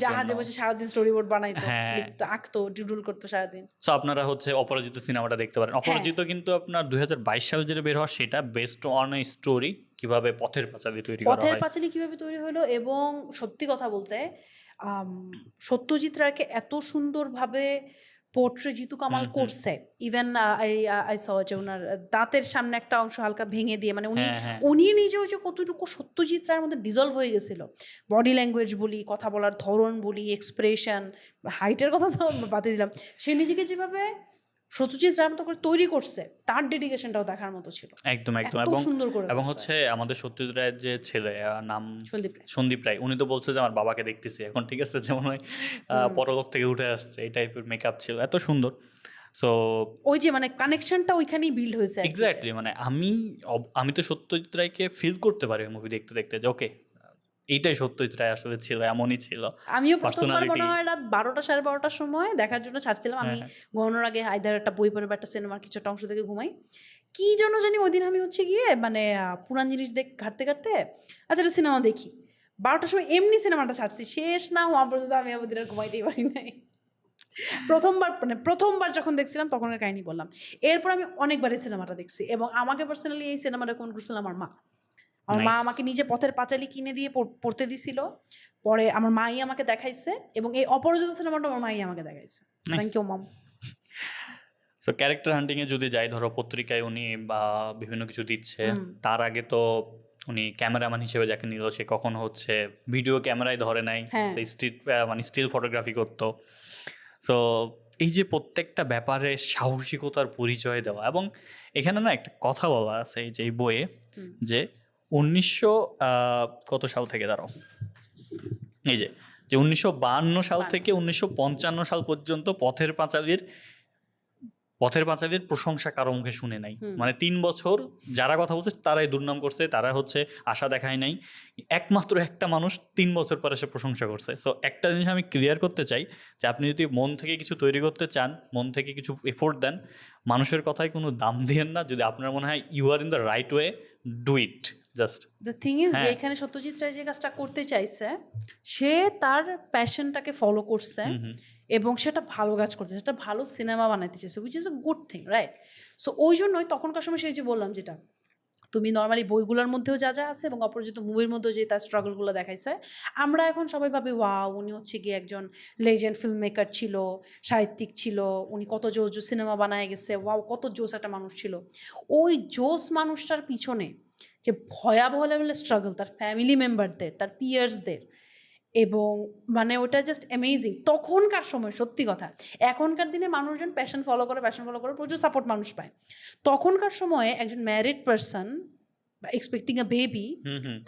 জাহাজে বসে সারাদিন স্টোরি বোর্ড বানাইতো, লিখতো, আঁকতো, ডিডুল করতো সারাদিন। সো আপনারা হচ্ছে অপরাজিত সিনেমাটা দেখতে পারেন। অপরাজিত কিন্তু আপনার 2022 সালে যেটা বের হওয়া, সেটা বেসড অন এ স্টোরি, কিভাবে পথের পাঁচালী তৈরি করা হয়, পথের পাঁচালী কিভাবে তৈরি হলো। এবং সত্যি কথা বলতে সত্যজিৎ রায়কে এত সুন্দরভাবে পোর্ট্রে জিতু কামাল করছে। ইভেন আই স যে ওনার দাঁতের সামনে একটা অংশ হালকা ভেঙে দিয়ে, মানে উনি নিজেও যে কতটুকু সত্যজিৎ রায়ের মধ্যে ডিজলভ হয়ে গেছিল, বডি ল্যাঙ্গুয়েজ বলি, কথা বলার ধরন বলি, এক্সপ্রেশন, হাইটের কথা তো বাদে দিলাম, সে নিজেকে যেভাবে সত্যজিৎ রায়ের মতো করে তৈরি করছে, তার ডেডিকেশনটাও দেখার মতো ছিল। একদম একদম। এবং হচ্ছে আমাদের সত্যজিৎ রায়ের যে ছেলে, নাম সন্দীপ রায়, উনি তো বলছে যে আমার বাবাকে দেখতেছি এখন, ঠিক আছে, যেমন পরলোক থেকে উঠে আসছে, এই টাইপের মেকআপ ছিল, এত সুন্দর। সো ওই যে মানে কানেকশনটা ওইখানেই বিল্ড হয়েছে এক্স্যাক্টলি। মানে আমি তো সত্যজিৎ রায়কে ফিল করতে পারি মুভি দেখতে দেখতে, যে ওকে এইটাই সত্যজিৎ রায় আসলে ছিল, এমনই ছিল। আমিও প্রথমবার মনে হয় রাত 12টা 12:30টার সময় দেখার জন্য ছাড়ছিলাম। আমি ঘুমানোর আগে আইদার একটা বই পড়ে বা একটা সিনেমার কিছু একটা অংশ থেকে ঘুমাই, কি জন্য জানি ওই দিন আমি হচ্ছে গিয়ে মানে পুরান জিনিস ঘাটতে ঘাটতে আচ্ছা একটা সিনেমা দেখি, 12টার সময় এমনি সিনেমাটা ছাড়ছি, শেষ না হওয়া পর্যন্ত আমি আমাদের আর ঘুমাইতেই পারি নাই। প্রথমবার যখন দেখছিলাম তখনের কাহিনী বললাম। এরপর আমি অনেকবার এই সিনেমাটা দেখছি এবং আমাকে পার্সোনালি এই সিনেমাটা রেকমেন্ড করছিল আমার মা। আমার মা Nice. আমাকে নিজে পথের পাঁচালী কিনে দিয়ে পড়তে দিছিল, পরে আমার মাই আমাকে দেখাইছে এবং এই অপরাজিত সিনেমাটা আমার মাই আমাকে দেখাইছে। Nice. Thank you mom. So character hunting এ যদি যাই, ধরো পত্রিকায় উনি বা বিভিন্ন কিছু দিচ্ছে, তার আগে তো উনি ক্যামেরাম্যান হিসেবে যাকে নিল সে কখনো হচ্ছে ভিডিও ক্যামেরায় ধরে নাই, হ্যাঁ। সেই স্ট্রিট মানে স্টিল ফটোগ্রাফি করতো। সো এই যে প্রত্যেকটা ব্যাপারে সাহসিকতার পরিচয় দেওয়া, এবং এখানে না একটা কথা বলা আছে এই যে এই বইয়ে, যে 1900 কত সাল থেকে দাঁড়াও, এই যে 1952 সাল থেকে 1955 সাল পর্যন্ত পথের পাঁচালীর প্রশংসা কারো মুখে শুনে নাই। মানে 3 বছর যারা কথা বলছে তারাই দুর্নাম করছে, তারা হচ্ছে আশা দেখায় নাই। একমাত্র একটা মানুষ 3 বছর পরে সে প্রশংসা করছে। সো একটা জিনিস আমি ক্লিয়ার করতে চাই যে আপনি যদি মন থেকে কিছু তৈরি করতে চান, মন থেকে কিছু এফোর্ট দেন, মানুষের কথায় কোনো দাম দিয়েন না। যদি আপনার মনে হয় you are in the right way, do it just. The thing is যে এখানে সত্যজিৎ রায় যে কাজটা করতে চাইছে, সে তার প্যাশনটাকে ফলো করছে এবং সেটা ভালো কাজ করছে, সেটা ভালো সিনেমা বানাইতে চাইছে, which is a good thing, right? So ওই জন্যই তখনকার সময় সেই যে বললাম, যেটা তুমি নর্মালি বইগুলোর মধ্যেও যা যা আছে এবং অপরাজিত মুভির মধ্যেও যে তার স্ট্রাগলগুলো দেখাইছে, আমরা এখন সবাই ভাবি ওয়াও উনি হচ্ছে গিয়ে একজন লেজেন্ড ফিল্ম মেকার ছিল, সাহিত্যিক ছিল, উনি কত জোস জোস সিনেমা বানায় গেছে, ওয়াও কত জোস একটা মানুষ ছিল। ওই জোস মানুষটার পিছনে যে ভয়াবহ লেভেলের স্ট্রাগল তার ফ্যামিলি মেম্বারদের, তার পিয়ার্সদের, এবং মানে ওটা জাস্ট অ্যামেজিং তখনকার সময়। সত্যি কথা, এখনকার দিনে মানুষজন প্যাশন ফলো করে প্রচুর সাপোর্ট মানুষ পায়। তখনকার সময়ে একজন ম্যারিড পারসন এক্সপেক্টিং আ বেবি,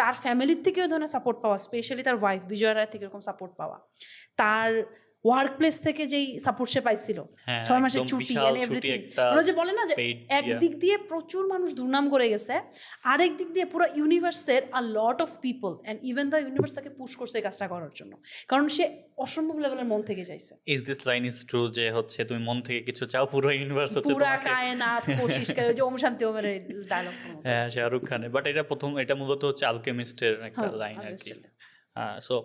তার ফ্যামিলির থেকেও ধরনের সাপোর্ট পাওয়া, স্পেশালি তার ওয়াইফ বিজয়া রায় থেকে এরকম সাপোর্ট পাওয়া, তার ওয়ার্ক প্লেস থেকে যেই সাপোর্ট সে পাইছিল, 6 মাসের ছুটি এন্ড এভরিথিং। ওরা যে বলে না যে একদিক দিয়ে প্রচুর মানুষ দুর্নাম করে গেছে, আরেক দিক দিয়ে পুরো ইউনিভার্সের a lot of people and even the universe তাকে পুশ করছে এই কাজটা করার জন্য, কারণ সে অসম্ভব লেভেলের মন থেকে চাইছে। Is this line is true, যে হচ্ছে তুমি মন থেকে কিছু চাও, পুরো ইউনিভার্স হচ্ছে পুরা তোমাকে কায়নাত কোশিশ করে, যে ওম শান্তি ওমের ডায়লগ। হ্যাঁ, শাহরুখ খানের। বাট এটা মূলত হচ্ছে আলকেমিস্টের একটা লাইন আর কি। সো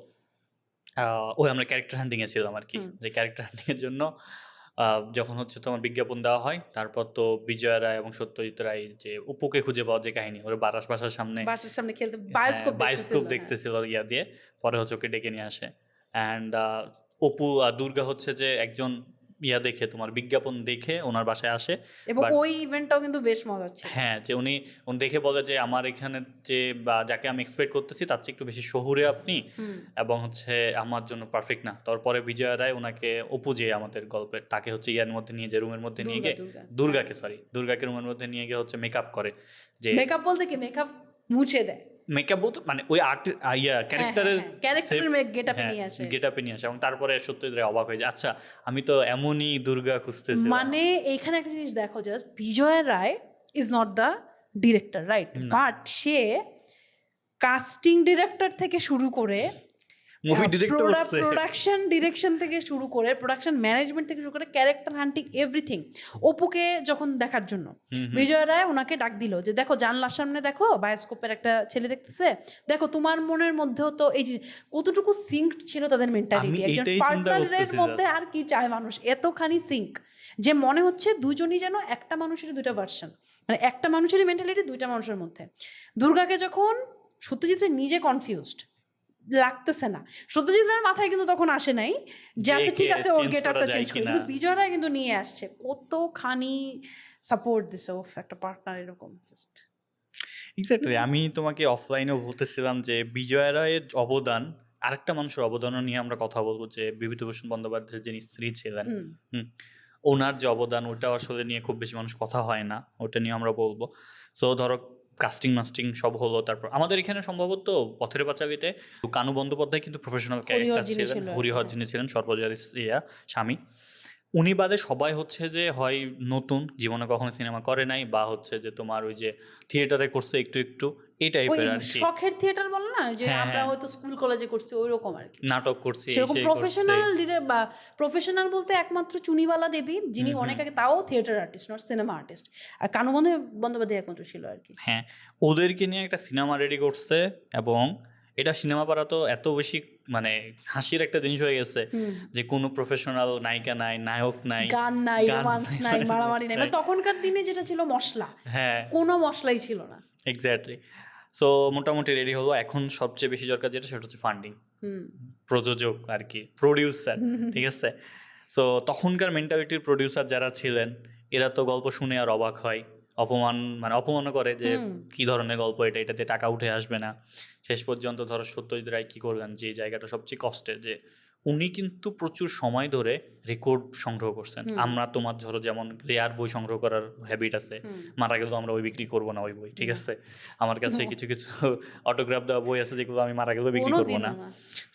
ওই আমরা ক্যারেক্টার হান্টিং এ ছিলাম আর কি, যে ক্যারেক্টার হান্টিং এর জন্য যখন হচ্ছে তোমার বিজ্ঞাপন দেওয়া হয়, তারপর তো বিজয়া রায় এবং সত্যজিৎ রায় যে অপুকে খুঁজে পাওয়া যে কাহিনী, ওরা বাসার সামনে খেলতে বায়োস্কোপ দেখতেছিল ইয়া দিয়ে, পরে হচ্ছে ওকে ডেকে নিয়ে আসে। অ্যান্ড অপু আর দুর্গা হচ্ছে যে একজন ইয়া দেখে, তোমার বিজ্ঞাপন দেখে ওনার বাসায় আসে, এবং ওই ইভেন্টটাও কিন্তু বেশ মজা ছিল। হ্যাঁ, যে উনি দেখে বলে যে আমার এখানে যে বা যাকে আমি এক্সপেক্ট করতেছি তার চেয়ে একটু বেশি শহুরে আপনি, এবং হচ্ছে আমার জন্য পারফেক্ট না। তারপরে বিজয়া রায় ওনাকে অপু, যে আমাদের গল্পের, তাকে হচ্ছে ইয়ার মধ্যে নিয়ে, যে রুমের মধ্যে নিয়ে গিয়ে দুর্গাকে রুমের মধ্যে নিয়ে গিয়ে হচ্ছে মেকআপ করে, যে মেকআপ বলতে কি মেকআপ মুছে দেয়, মেকআপ বলতে মানে ওই ক্যারেক্টারের গেটআপে নিয়ে আসে, এবং তারপরে সত্যজিৎ রায় অবাক হয়ে যায়, আচ্ছা আমি তো এমনই দুর্গা খুঁজতেছি। মানে এইখানে একটা জিনিস দেখো, just Bijoy Roy is not the director, right? But সে কাস্টিং ডিরেক্টর থেকে শুরু করে, মুভি ডিরেক্টর, প্রোডাকশন ডিরেকশন থেকে শুরু করে, প্রোডাকশন ম্যানেজমেন্ট থেকে শুরু করে, ক্যারেক্টার হান্টিং, এভরিথিং। অপুকে যখন দেখার জন্য বিজয় রায় ওনাকে ডাক দিল যে দেখো জানলার সামনে দেখো বায়োস্কোপের একটা ছেলে দেখতেছে, দেখো তোমার মনের মধ্যেও তো এই যে কতটুকু সিঙ্কড ছিল তাদের মেন্টালিটি, একজন পার্টনারের মধ্যে আর কি চায় মানুষ, এতখানি সিঙ্ক যে মনে হচ্ছে দুজনই যেন একটা মানুষের দুইটা ভার্সন, মানে একটা মানুষেরই মেন্টালিটি দুইটা মানুষের মধ্যে। দুর্গাকে যখন সত্যজিৎ রায় নিজে কনফিউজড লাগতেছে না, সত্যজিৎ রায়ের মাথায় কিন্তু তখন আসে নাই যে আচ্ছা ঠিক আছে ওর গেটআপটা চেঞ্জ করি, কিন্তু বিজয় রায় কিন্তু নিয়ে আসছে, কতখানি সাপোর্ট দিছে ও একটা পার্টনার এরকম। জাস্ট এক্স্যাক্টলি, আমি তোমাকে অফলাইনেও বলতেছিলাম যে বিজয় রায়ের অবদান, আরেকটা মানুষের অবদানও নিয়ে আমরা কথা বলবো, যে বিভূতিভূষণ বন্দ্যোপাধ্যায়ের যিনি স্ত্রী ছিলেন, ওনার যে অবদান, ওটা আসলে নিয়ে খুব বেশি মানুষ কথা হয় না, ওটা নিয়ে আমরা বলবো। সো ধরো কাস্টিং মাস্টিং সব হলো, তারপর আমাদের এখানে সম্ভবত পথের পাঁচালীতে কানু বন্দ্যোপাধ্যায় কিন্তু প্রফেশনাল ক্যারেক্টার ছিলেন, হরিহর যিনি ছিলেন সর্বজয়ার স্বামী, উনি বাদে সবাই হচ্ছে যে হয় নতুন, জীবনে কখনো সিনেমা করে নাই, বা হচ্ছে যে তোমার ওই যে থিয়েটারে করছে একটু একটু, এই টাইপের আর কি, শখের থিয়েটার বলে না, যে আমরা হয়তো স্কুল কলেজে করছি ওই রকম আর কি, নাটক করছি, সেরকম প্রফেশনাল বলতে একমাত্র চুনিবালা দেবী, যিনি অনেক আগে, তাও theatre artist, not cinema artist, আর কানু বন্দ্যোপাধ্যায় একমাত্র ছিল আর কি। হ্যাঁ, ওদেরকে নিয়ে একটা সিনেমা রেডি করছে, এবং এটা সিনেমা পাড়া তো এত বেশি মানে হাসির একটা জিনিস হয়ে গেছে যে কোনো প্রফেশনাল নায়িকা নাই, নায়ক নাই, গান নাই, রোমান্স নাই, মারামারি নাই, মানে তখনকার দিনে যেটা ছিল মশলা, হ্যাঁ কোনো মশলাই ছিল না। এক্স্যাক্টলি। সো মোটামুটি রেডি হলো। এখন সবচেয়ে বেশি দরকার যেটা সেটা হচ্ছে ফান্ডিং, প্রযোজক আর কি, প্রডিউসার, ঠিক আছে। সো তখনকার মেন্টালিটির প্রডিউসার যারা ছিলেন এরা তো গল্প শুনে আর অবাক হয়, অপমানও করে যে কি ধরনের গল্প এটা, এটাতে টাকা উঠে আসবে না। শেষ পর্যন্ত ধরো সত্যজিৎ রায় কি করলেন, যে জায়গাটা সবচেয়ে কষ্টের, যে উনি কিন্তু প্রচুর সময় ধরে রেকর্ড সংগ্রহ করছেন। আমরা তোমার ধরো যেমন রেয়ার বই সংগ্রহ করার হ্যাবিট আছে, মারা গেলেও আমরা ওই বিক্রি করবো না ওই বই, ঠিক আছে। আমার কাছে কিছু কিছু অটোগ্রাফ দেওয়া বই আছে যেগুলো আমি মারা গেলেও বিক্রি করবো না।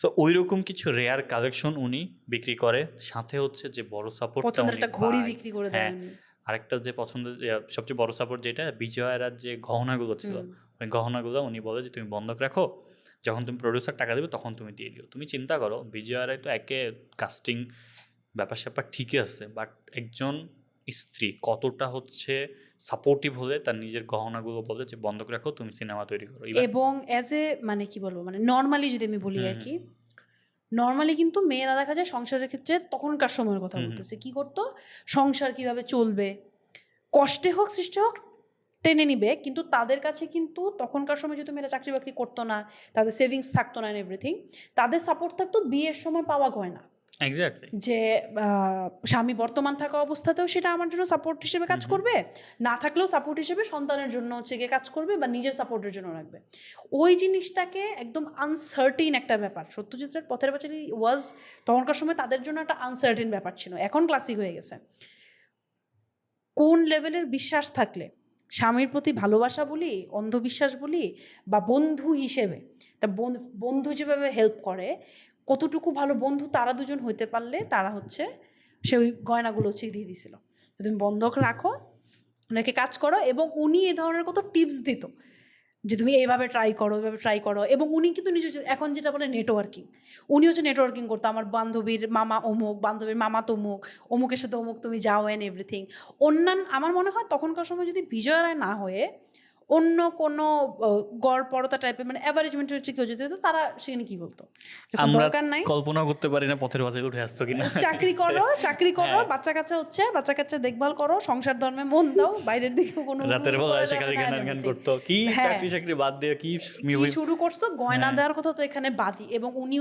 তো ওই রকম কিছু রেয়ার কালেকশন উনি বিক্রি করে, সাথে হচ্ছে যে বড় সাপোর্টটা উনি ঘড়ি বিক্রি করে দেন। আরেকটা যে পছন্দের সবচেয়ে বড় সাপোর্ট যেটা, বিজয়ের যে গহনাগুলো ছিল, ওই গহনাগুলো উনি বলে যে তুমি বন্ধক রাখো, যখন তুমি প্রডিউসার টাকা দেবে তখন তুমি দিয়ে দিও। তুমি চিন্তা করো, বিজয়ের তো একে কাস্টিং ব্যাপার স্যাপার ঠিকই আছে, বাট একজন স্ত্রী কতটা হচ্ছে সাপোর্টিভ হলে তার নিজের গহনাগুলো বলে যে বন্ধক রাখো, তুমি সিনেমা তৈরি করো। এবং অ্যাজ এ মানে কি বলবো, মানে নর্মালি যদি আমি বলি আর কি, নর্মালি কিন্তু মেয়েরা দেখা যায় সংসারের ক্ষেত্রে তখনকার সময়ের কথা বলতেছে, কি করতো, সংসার কিভাবে চলবে, কষ্টে হোক সৃষ্টি হোক টেনে নিবে। কিন্তু তাদের কাছে কিন্তু তখনকার সময় যেহেতু মেয়েরা চাকরি বাকরি করতো না, তাদের সেভিংস থাকতো না, এভরিথিং, তাদের সাপোর্ট থাকতো বিয়ের সময় পাওয়া গয়না। এক্স্যাক্টলি, যে স্বামী বর্তমান থাকা অবস্থাতেও সেটা আমার জন্য সাপোর্ট হিসেবে কাজ করবে, না থাকলেও সাপোর্ট হিসেবে সন্তানের জন্য হচ্ছে গিয়ে কাজ করবে বা নিজের সাপোর্টের জন্য রাখবে। ওই জিনিসটাকে একদম আনসার্টিন একটা ব্যাপার। সত্যজিৎ রায়ের পথের পাঁচালী ওয়াজ তখনকার সময় তাদের জন্য একটা আনসার্টিন ব্যাপার ছিল, এখন ক্লাসিক হয়ে গেছে। কোন লেভেলের বিশ্বাস থাকলে, স্বামীর প্রতি ভালোবাসা বলি, অন্ধবিশ্বাস বলি, বা বন্ধু হিসেবে একটা বন্ধু যেভাবে হেল্প করে, কতটুকু ভালো বন্ধু তারা দুজন হইতে পারলে তারা হচ্ছে সে ওই গয়নাগুলো হচ্ছে দিয়ে দিছিল, তুমি বন্ধক রাখো, ওনাকে কাজ করো। এবং উনি এই ধরনের কত টিপস দিত যে তুমি এইভাবে ট্রাই করো, এইভাবে ট্রাই করো। এবং উনি কিন্তু নিজে এখন যেটা বলে নেটওয়ার্কিং, উনি হচ্ছে নেটওয়ার্কিং করতো, আমার বান্ধবীর মামা অমুক, বান্ধবীর মামা তমুক, অমুকের সাথে অমুক তুমি যাও অ্যান্ড এভরিথিং। অন্যান্য আমার মনে হয় তখনকার সময় যদি বিজয়া রায় না হয়ে অন্য কোনো গড় পড়তা টাইপের মানে অ্যাভারেজমেন্ট হচ্ছে কেউ যদি হতো, তারা সেখানে কি বলতো, দরকার নাই, কল্পনা করতে পারি না পথের পাঁচালী উঠে আসতো কিনা। চাকরি করো, বাচ্চা কাচ্চা হচ্ছে, বাচ্চা কাচ্চা দেখভাল করো, সংসার ধর্মে মন দাও, বাইরের দিকে কোনো রাতের বেলা এসে খালি গান করতো, কি চাকরি বাদ দিয়ে কি শুরু করছো, গয়না দেওয়ার কথা তো এখানে বাদই। এবং উনি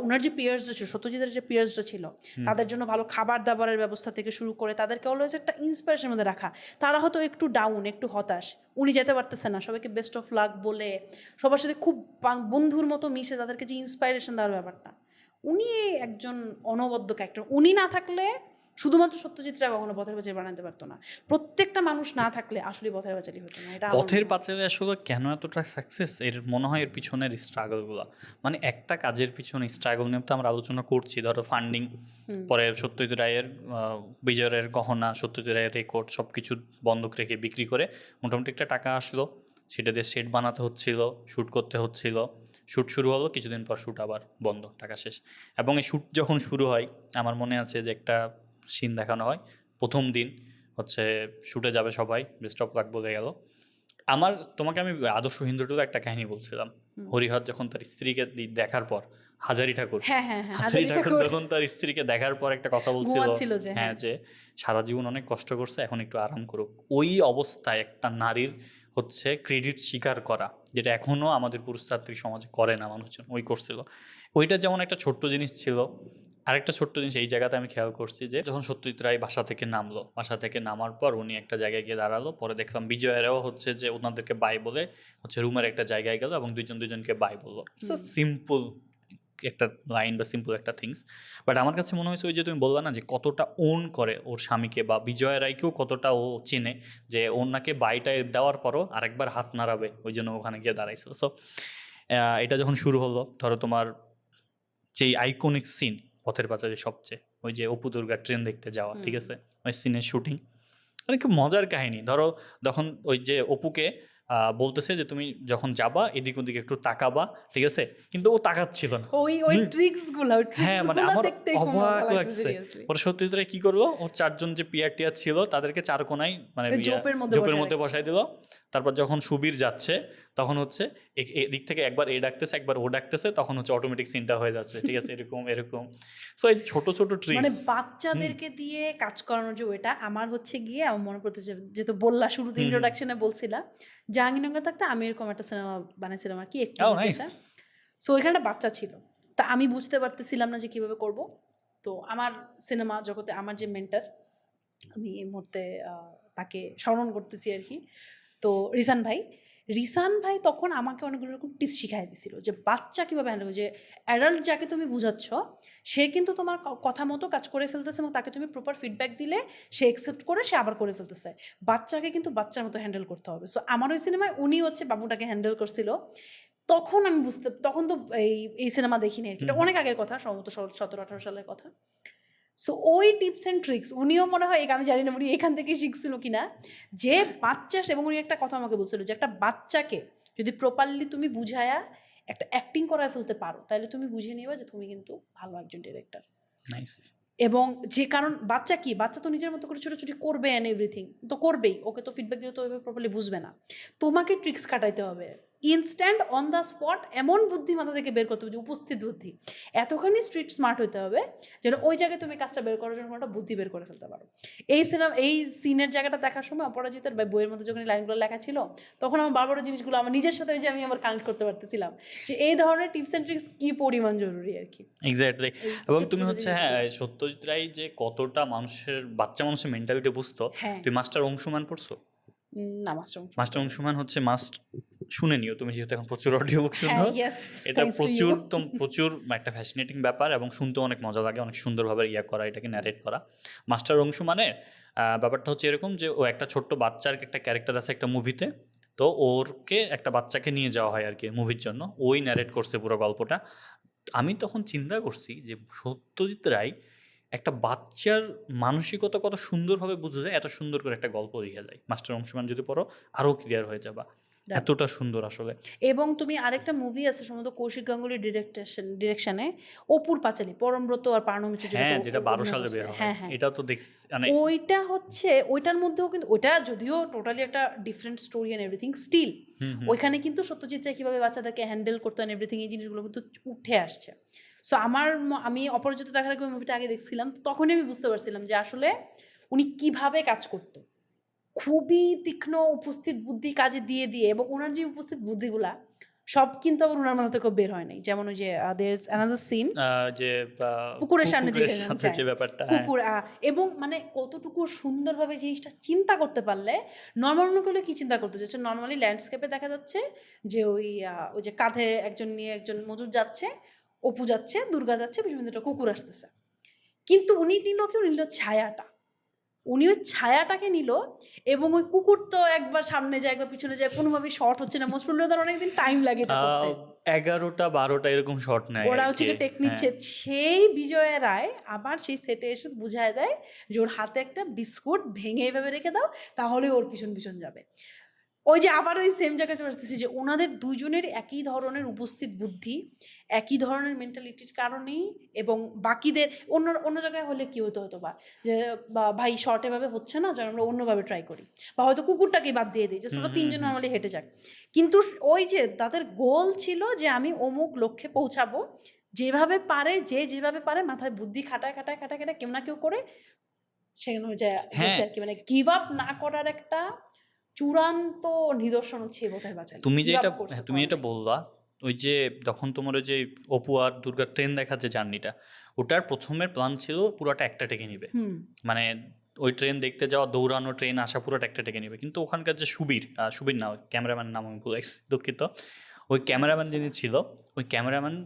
ওনার যে পিয়ার্সরা ছিল, সত্যজিতের যে পিয়ার্সরা ছিল, তাদের জন্য ভালো খাবার দাবারের ব্যবস্থা থেকে শুরু করে তাদেরকে অলওয়েজ একটা ইন্সপিরেশনের মধ্যে রাখা। তারা হয়তো একটু ডাউন, একটু হতাশ, উনি যেতে পারতেছে না, সবাইকে বেস্ট অফ লাক বলে সবার সাথে খুব বন্ধুর মতো মিশে তাদেরকে যে ইন্সপাইরেশন দেওয়ার ব্যাপারটা, উনি একজন অনবদ্য ক্যারেক্টার। উনি না থাকলে শুধুমাত্র সত্যজিৎ রায় কখনো পথের পাঁচালী বানাতে পারতো না। প্রত্যেকটা মানুষ না থাকলে আসলে পথের পাঁচালী হতো না। এটা পথের পাঁচালী আসলে কেন এতটা সাকসেস, এর মনে হয় এর পিছনের স্ট্রাগলগুলো, মানে একটা কাজের পিছনে স্ট্রাগল নিয়ে তো আমরা আলোচনা করছি। ধরো ফান্ডিং, পরে সত্যজিৎ রায়ের বিজয়ের গহনা, সত্যজিৎ রায়ের রেকর্ড সব কিছু বন্ধক রেখে বিক্রি করে মোটামুটি একটা টাকা আসলো, সেটা দিয়ে সেট বানাতে হচ্ছিল, শ্যুট করতে হচ্ছিল। শ্যুট শুরু হলো, কিছুদিন পর শ্যুট আবার বন্ধ, টাকা শেষ। এবং এই শ্যুট যখন শুরু হয়, আমার মনে আছে যে একটা সিন দেখানো হয়, প্রথম দিন হচ্ছে শ্যুটে যাবে সবাই, বেস্ট অফ লাক বলে গেল। তোমাকে আমি আদর্শ হিন্দুটুকু একটা কাহিনী বলছিলাম, হরিহর যখন তার স্ত্রীকে দেখার পর, হাজারি ঠাকুর যখন তার স্ত্রীকে দেখার পর একটা কথা বলছিল, হ্যাঁ, যে সারা জীবন অনেক কষ্ট করছে, এখন একটু আরাম করুক। ওই অবস্থায় একটা নারীর হচ্ছে ক্রেডিট স্বীকার করা, যেটা এখনো আমাদের পুরুষতান্ত্রিক সমাজে করে না মানুষজন, ওই করছিল। ওইটা যেমন একটা ছোট্ট জিনিস ছিল। আরেকটা ছোট্ট জিনিস এই জায়গাতে আমি খেয়াল করছি, যে যখন সত্যজিৎ রায় বাসা থেকে নামলো, বাসা থেকে নামার পর উনি একটা জায়গায় গিয়ে দাঁড়ালো, পরে দেখলাম বিজয়েরাও হচ্ছে যে ওনাদেরকে বাই বলে হচ্ছে রুমের একটা জায়গায় গেল এবং দুজনকে বাই বললো। সিম্পল একটা লাইন বা সিম্পল একটা থিংস, বাট আমার কাছে মনে হয়েছে ওই যে তুমি বললা না যে কতটা ওন করে ওর স্বামীকে, বা বিজয় রায়কেও কতটা ও চেনে, যে ওনাকে বাইটায় দেওয়ার পরও আরেকবার হাত নাড়াবে, ওই জন্য ওখানে গিয়ে দাঁড়াইছিল। সো এটা যখন শুরু হলো, ধরো তোমার যেই আইকনিক সিন পথের পাঁচালী সবচেয়ে, ওই যে অপু দুর্গা ট্রেন দেখতে যাওয়া, ঠিক আছে, ওই সিনের শুটিং মানে খুব মজার কাহিনী। ধরো যখন ওই যে অপুকে বলতেছে যে তুমি যখন যাবা এদিক ওদিক একটু তাকাবা, ঠিক আছে, কিন্তু ও তাকাচ্ছিল না। হ্যাঁ, মানে আমার অবাক লাগছে। পরে সত্যজিৎ রায় কি করলো, ওর চারজন যে পিয়ার টিয়ার ছিল তাদেরকে চার কোনায় মানে জোপের মধ্যে বসাই দিল। তারপর যখন সুবীর যাচ্ছে তখন হচ্ছে এদিক থেকে একবার এ ডাকতেছে একবার ও ডাকতেছে, তখন হচ্ছে অটোমেটিক সিনটা হয়ে যাচ্ছে, ঠিক আছে, এরকম এরকম। সো এই ছোট ছোট মানে ট্রিক্স। বাচ্চাদেরকে দিয়ে কাজ করানোর যে ওইটা আমার হচ্ছে গিয়ে আমার মনে পড়তেছে, যেহেতু বললা শুরুতে ইন্ট্রোডাকশনে বলছিলা জাহাঙ্গীরনগর থাকতে আমি এরকম একটা সিনেমা বানাইছিলাম আর কি, একটু ও নাইস। সো ওইখানে একটা বাচ্চা ছিল, তা আমি বুঝতে পারতেছিলাম না যে কিভাবে করব। তো আমার সিনেমা জগতে আমার যে মেন্টার, আমি এই মুহূর্তে তাকে স্মরণ করতেছি আর কি, তো রিসান ভাই তখন আমাকে অনেকগুলো রকম টিপস শিখাই দিছিল যে বাচ্চা কীভাবে হ্যান্ডেল, যে অ্যাডাল্ট যাকে তুমি বুঝাচ্ছ সে কিন্তু তোমার কথা মতো কাজ করে ফেলতেছে এবং তাকে তুমি প্রপার ফিডব্যাক দিলে সে অ্যাকসেপ্ট করে সে আবার করে ফেলতেছে, বাচ্চাকে কিন্তু বাচ্চার মতো হ্যান্ডেল করতে হবে। সো আমার ওই সিনেমায় উনি হচ্ছে বাবুটাকে হ্যান্ডেল করছিল। তখন আমি তখন তো এই সিনেমা দেখিনি আর কি, এটা অনেক আগের কথা, সম্ভবত 17-18 সালের কথা। সো ওই টিপস অ্যান্ড ট্রিক্স উনিও মনে হয়, আমি জানি না উনি এখান থেকে শিখছিল কিনা, যে বাচ্চা, এবং উনি একটা কথা আমাকে বলছিল যে একটা বাচ্চাকে যদি প্রপারলি তুমি বুঝায়া একটা অ্যাক্টিং করায় ফেলতে পারো তাহলে তুমি বুঝিয়ে নিবা যে তুমি কিন্তু ভালো একজন ডিরেক্টর। নাইস। এবং যে কারণ বাচ্চা তো নিজের মতো করে ছোটাছুটি করবে অ্যান্ড এভরিথিং তো করবেই, ওকে তো ফিডব্যাক দিলে তো ওইভাবে প্রপারলি বুঝবে না, তোমাকে ট্রিক্স কাটাইতে হবে ইনস্ট্যান্ট অন দ্য স্পট, এমন বুদ্ধি মাথা থেকে বের করতে হবে যে উপস্থিত বুদ্ধি, এতখানি স্ট্রিট স্মার্ট হতে হবে যেন ওই জায়গায় তুমি কাজটা বের করার জন্য একটা বুদ্ধি বের করে ফেলতে পারো। এই সিনের জায়গাটা দেখার সময় অপরাজিতার বইয়ের মধ্যে যখন লাইনগুলো লেখা ছিল তখন আমার বারবার জিনিসগুলো আমার নিজের সাথে যে আমি আবার কানেক্ট করতে পারতেছিলাম যে এই ধরনের টিপস অ্যান্ড ট্রিক্স কি পরিমাণ জরুরি আর কি। এক্স্যাক্টলি। এবং তুমি হচ্ছে হ্যাঁ সত্যজিৎ রায় যে কতটা বাচ্চা মানুষের মেন্টালিটি বুঝতো। তুই মাস্টার অংশুমান পড়ছো? না, মাস্টার অংশুমান হচ্ছে শুনে নিও তুমি, যেহেতু এখন প্রচুর অডিও বুক শুনো, এটা প্রচুর একটা ফ্যাসিনেটিং ব্যাপার এবং শুনতে অনেক মজা লাগে, অনেক সুন্দরভাবে করা, এটাকে ন্যারেট করা। মাস্টার অংশুমানের ব্যাপারটা হচ্ছে এরকম যে ও একটা ছোট্ট বাচ্চার একটা ক্যারেক্টার আছে একটা মুভিতে, তো একটা বাচ্চাকে নিয়ে যাওয়া হয় আর কি মুভির জন্য, ওই ন্যারেট করছে পুরো গল্পটা। আমি তখন চিন্তা করছি যে সত্যজিৎ রায় একটা বাচ্চার মানসিকতা কত সুন্দরভাবে বুঝে যায়, এত সুন্দর করে একটা গল্প লিখে যায়। মাস্টার অংশুমান যদি পড়ো আরও ক্লিয়ার হয়ে যাবা, এতটা সুন্দর আসলে। এবং তুমি আরেকটা মুভি আছে সম্ভবত কৌশিক গাঙ্গুলির ডিরেকশনে, অপুর পাঁচালী, পরমব্রত আর পারণমিত্র, যেটা 12 সালে বের হয়, এটা তো দেখছি। ওইটা হচ্ছে ওইটার মধ্যেও কিন্তু ওইটা যদিও টোটালি একটা different story and everything, still ওইখানে কিন্তু সত্যজিৎ রায় কীভাবে বাচ্চাদেরকে হ্যান্ডেল করতে হয় এভরিথিং, এই জিনিসগুলো কিন্তু উঠে আসছে। সো আমি অপরাজিত দেখার আগে ওই মুভিটা আগে দেখছিলাম, তখনই আমি বুঝতে পারছিলাম যে আসলে উনি কিভাবে কাজ করতো, খুবই তীক্ষ্ণ উপস্থিত বুদ্ধি কাজে দিয়ে দিয়ে, এবং ওনার যে উপস্থিত বুদ্ধিগুলা সব কিন্তু আবার ওনার মাথা থেকে বের হয় নাই। যেমন ওই যে অ্যানাদার সিন যে পুকুরের সামনে যে ব্যাপারটা, কুকুর, এবং মানে কতটুকু সুন্দরভাবে জিনিসটা চিন্তা করতে পারলে, নর্মাল মনে করলে কি চিন্তা করতে যাচ্ছে, নর্মালি ল্যান্ডস্কেপে দেখা যাচ্ছে যে ওই যে কাঁধে একজন নিয়ে একজন মজুর যাচ্ছে, অপু যাচ্ছে, দুর্গা যাচ্ছে, পিছনে একটা কুকুর আসতেছে, কিন্তু উনি নিল ছায়াটা, উনি ওই ছায়াটাকে নিল, এবং ওই কুকুর তো একবার সামনে যায় একবার পিছনে যায়, কোনোভাবেই শর্ট হচ্ছে না, মোস্ট প্রবলি তার অনেকদিন টাইম লাগে এটা করতে, 11টা 12টা এরকম শর্ট নেয়, ওরা হচ্ছে টেক নিচ্ছে। সেই বিজয় রায় আবার সেই সেটে এসে বুঝায় দেয় যে ওর হাতে একটা বিস্কুট ভেঙে এইভাবে রেখে দাও, তাহলে ওর পিছন পিছন যাবে। ওই যে আবার ওই সেম জায়গায় চলে আসতেছি যে ওনাদের দুজনের একই ধরনের উপস্থিত বুদ্ধি, একই ধরনের মেন্টালিটির কারণেই, এবং বাকিদের অন্য জায়গায় হলে কি হতো বা যে ভাই শর্ট এভাবে হচ্ছে না, যেন আমরা অন্যভাবে ট্রাই করি, বা হয়তো কুকুরটাকেই বাদ দিয়ে দিই, জাস্ট আমরা তিনজন নর্মালি হেঁটে যাক। কিন্তু ওই যে তাদের গোল ছিল যে আমি অমুক লক্ষ্যে পৌঁছাবো, যেভাবে পারে মাথায় বুদ্ধি খাটায় কেউ না কেউ করে সেখানে হয়ে যায় আর কি, মানে গিভ আপ না করার একটা চূড়ান্ত নিদর্শন হচ্ছে বোধহয় বাঁচালি। তুমি এটা বললা, ওই যে তখন তোমার ওই যে অপু আর দুর্গার ট্রেন দেখার যে জার্নিটা, ওটার প্রথমের প্ল্যান ছিল পুরোটা একটা টেকে নিবে, মানে ওই ট্রেন দেখতে যাওয়া, দৌড়ানো, ট্রেন আসা, পুরোটা একটা টেকে নিবে। কিন্তু ওখানকার যে সুবীর না, ক্যামেরাম্যান নাম আমি ভুলে গেছি, দুঃখিত, ওই ক্যামেরাম্যান যিনি ছিল, ওই ক্যামেরাম্যান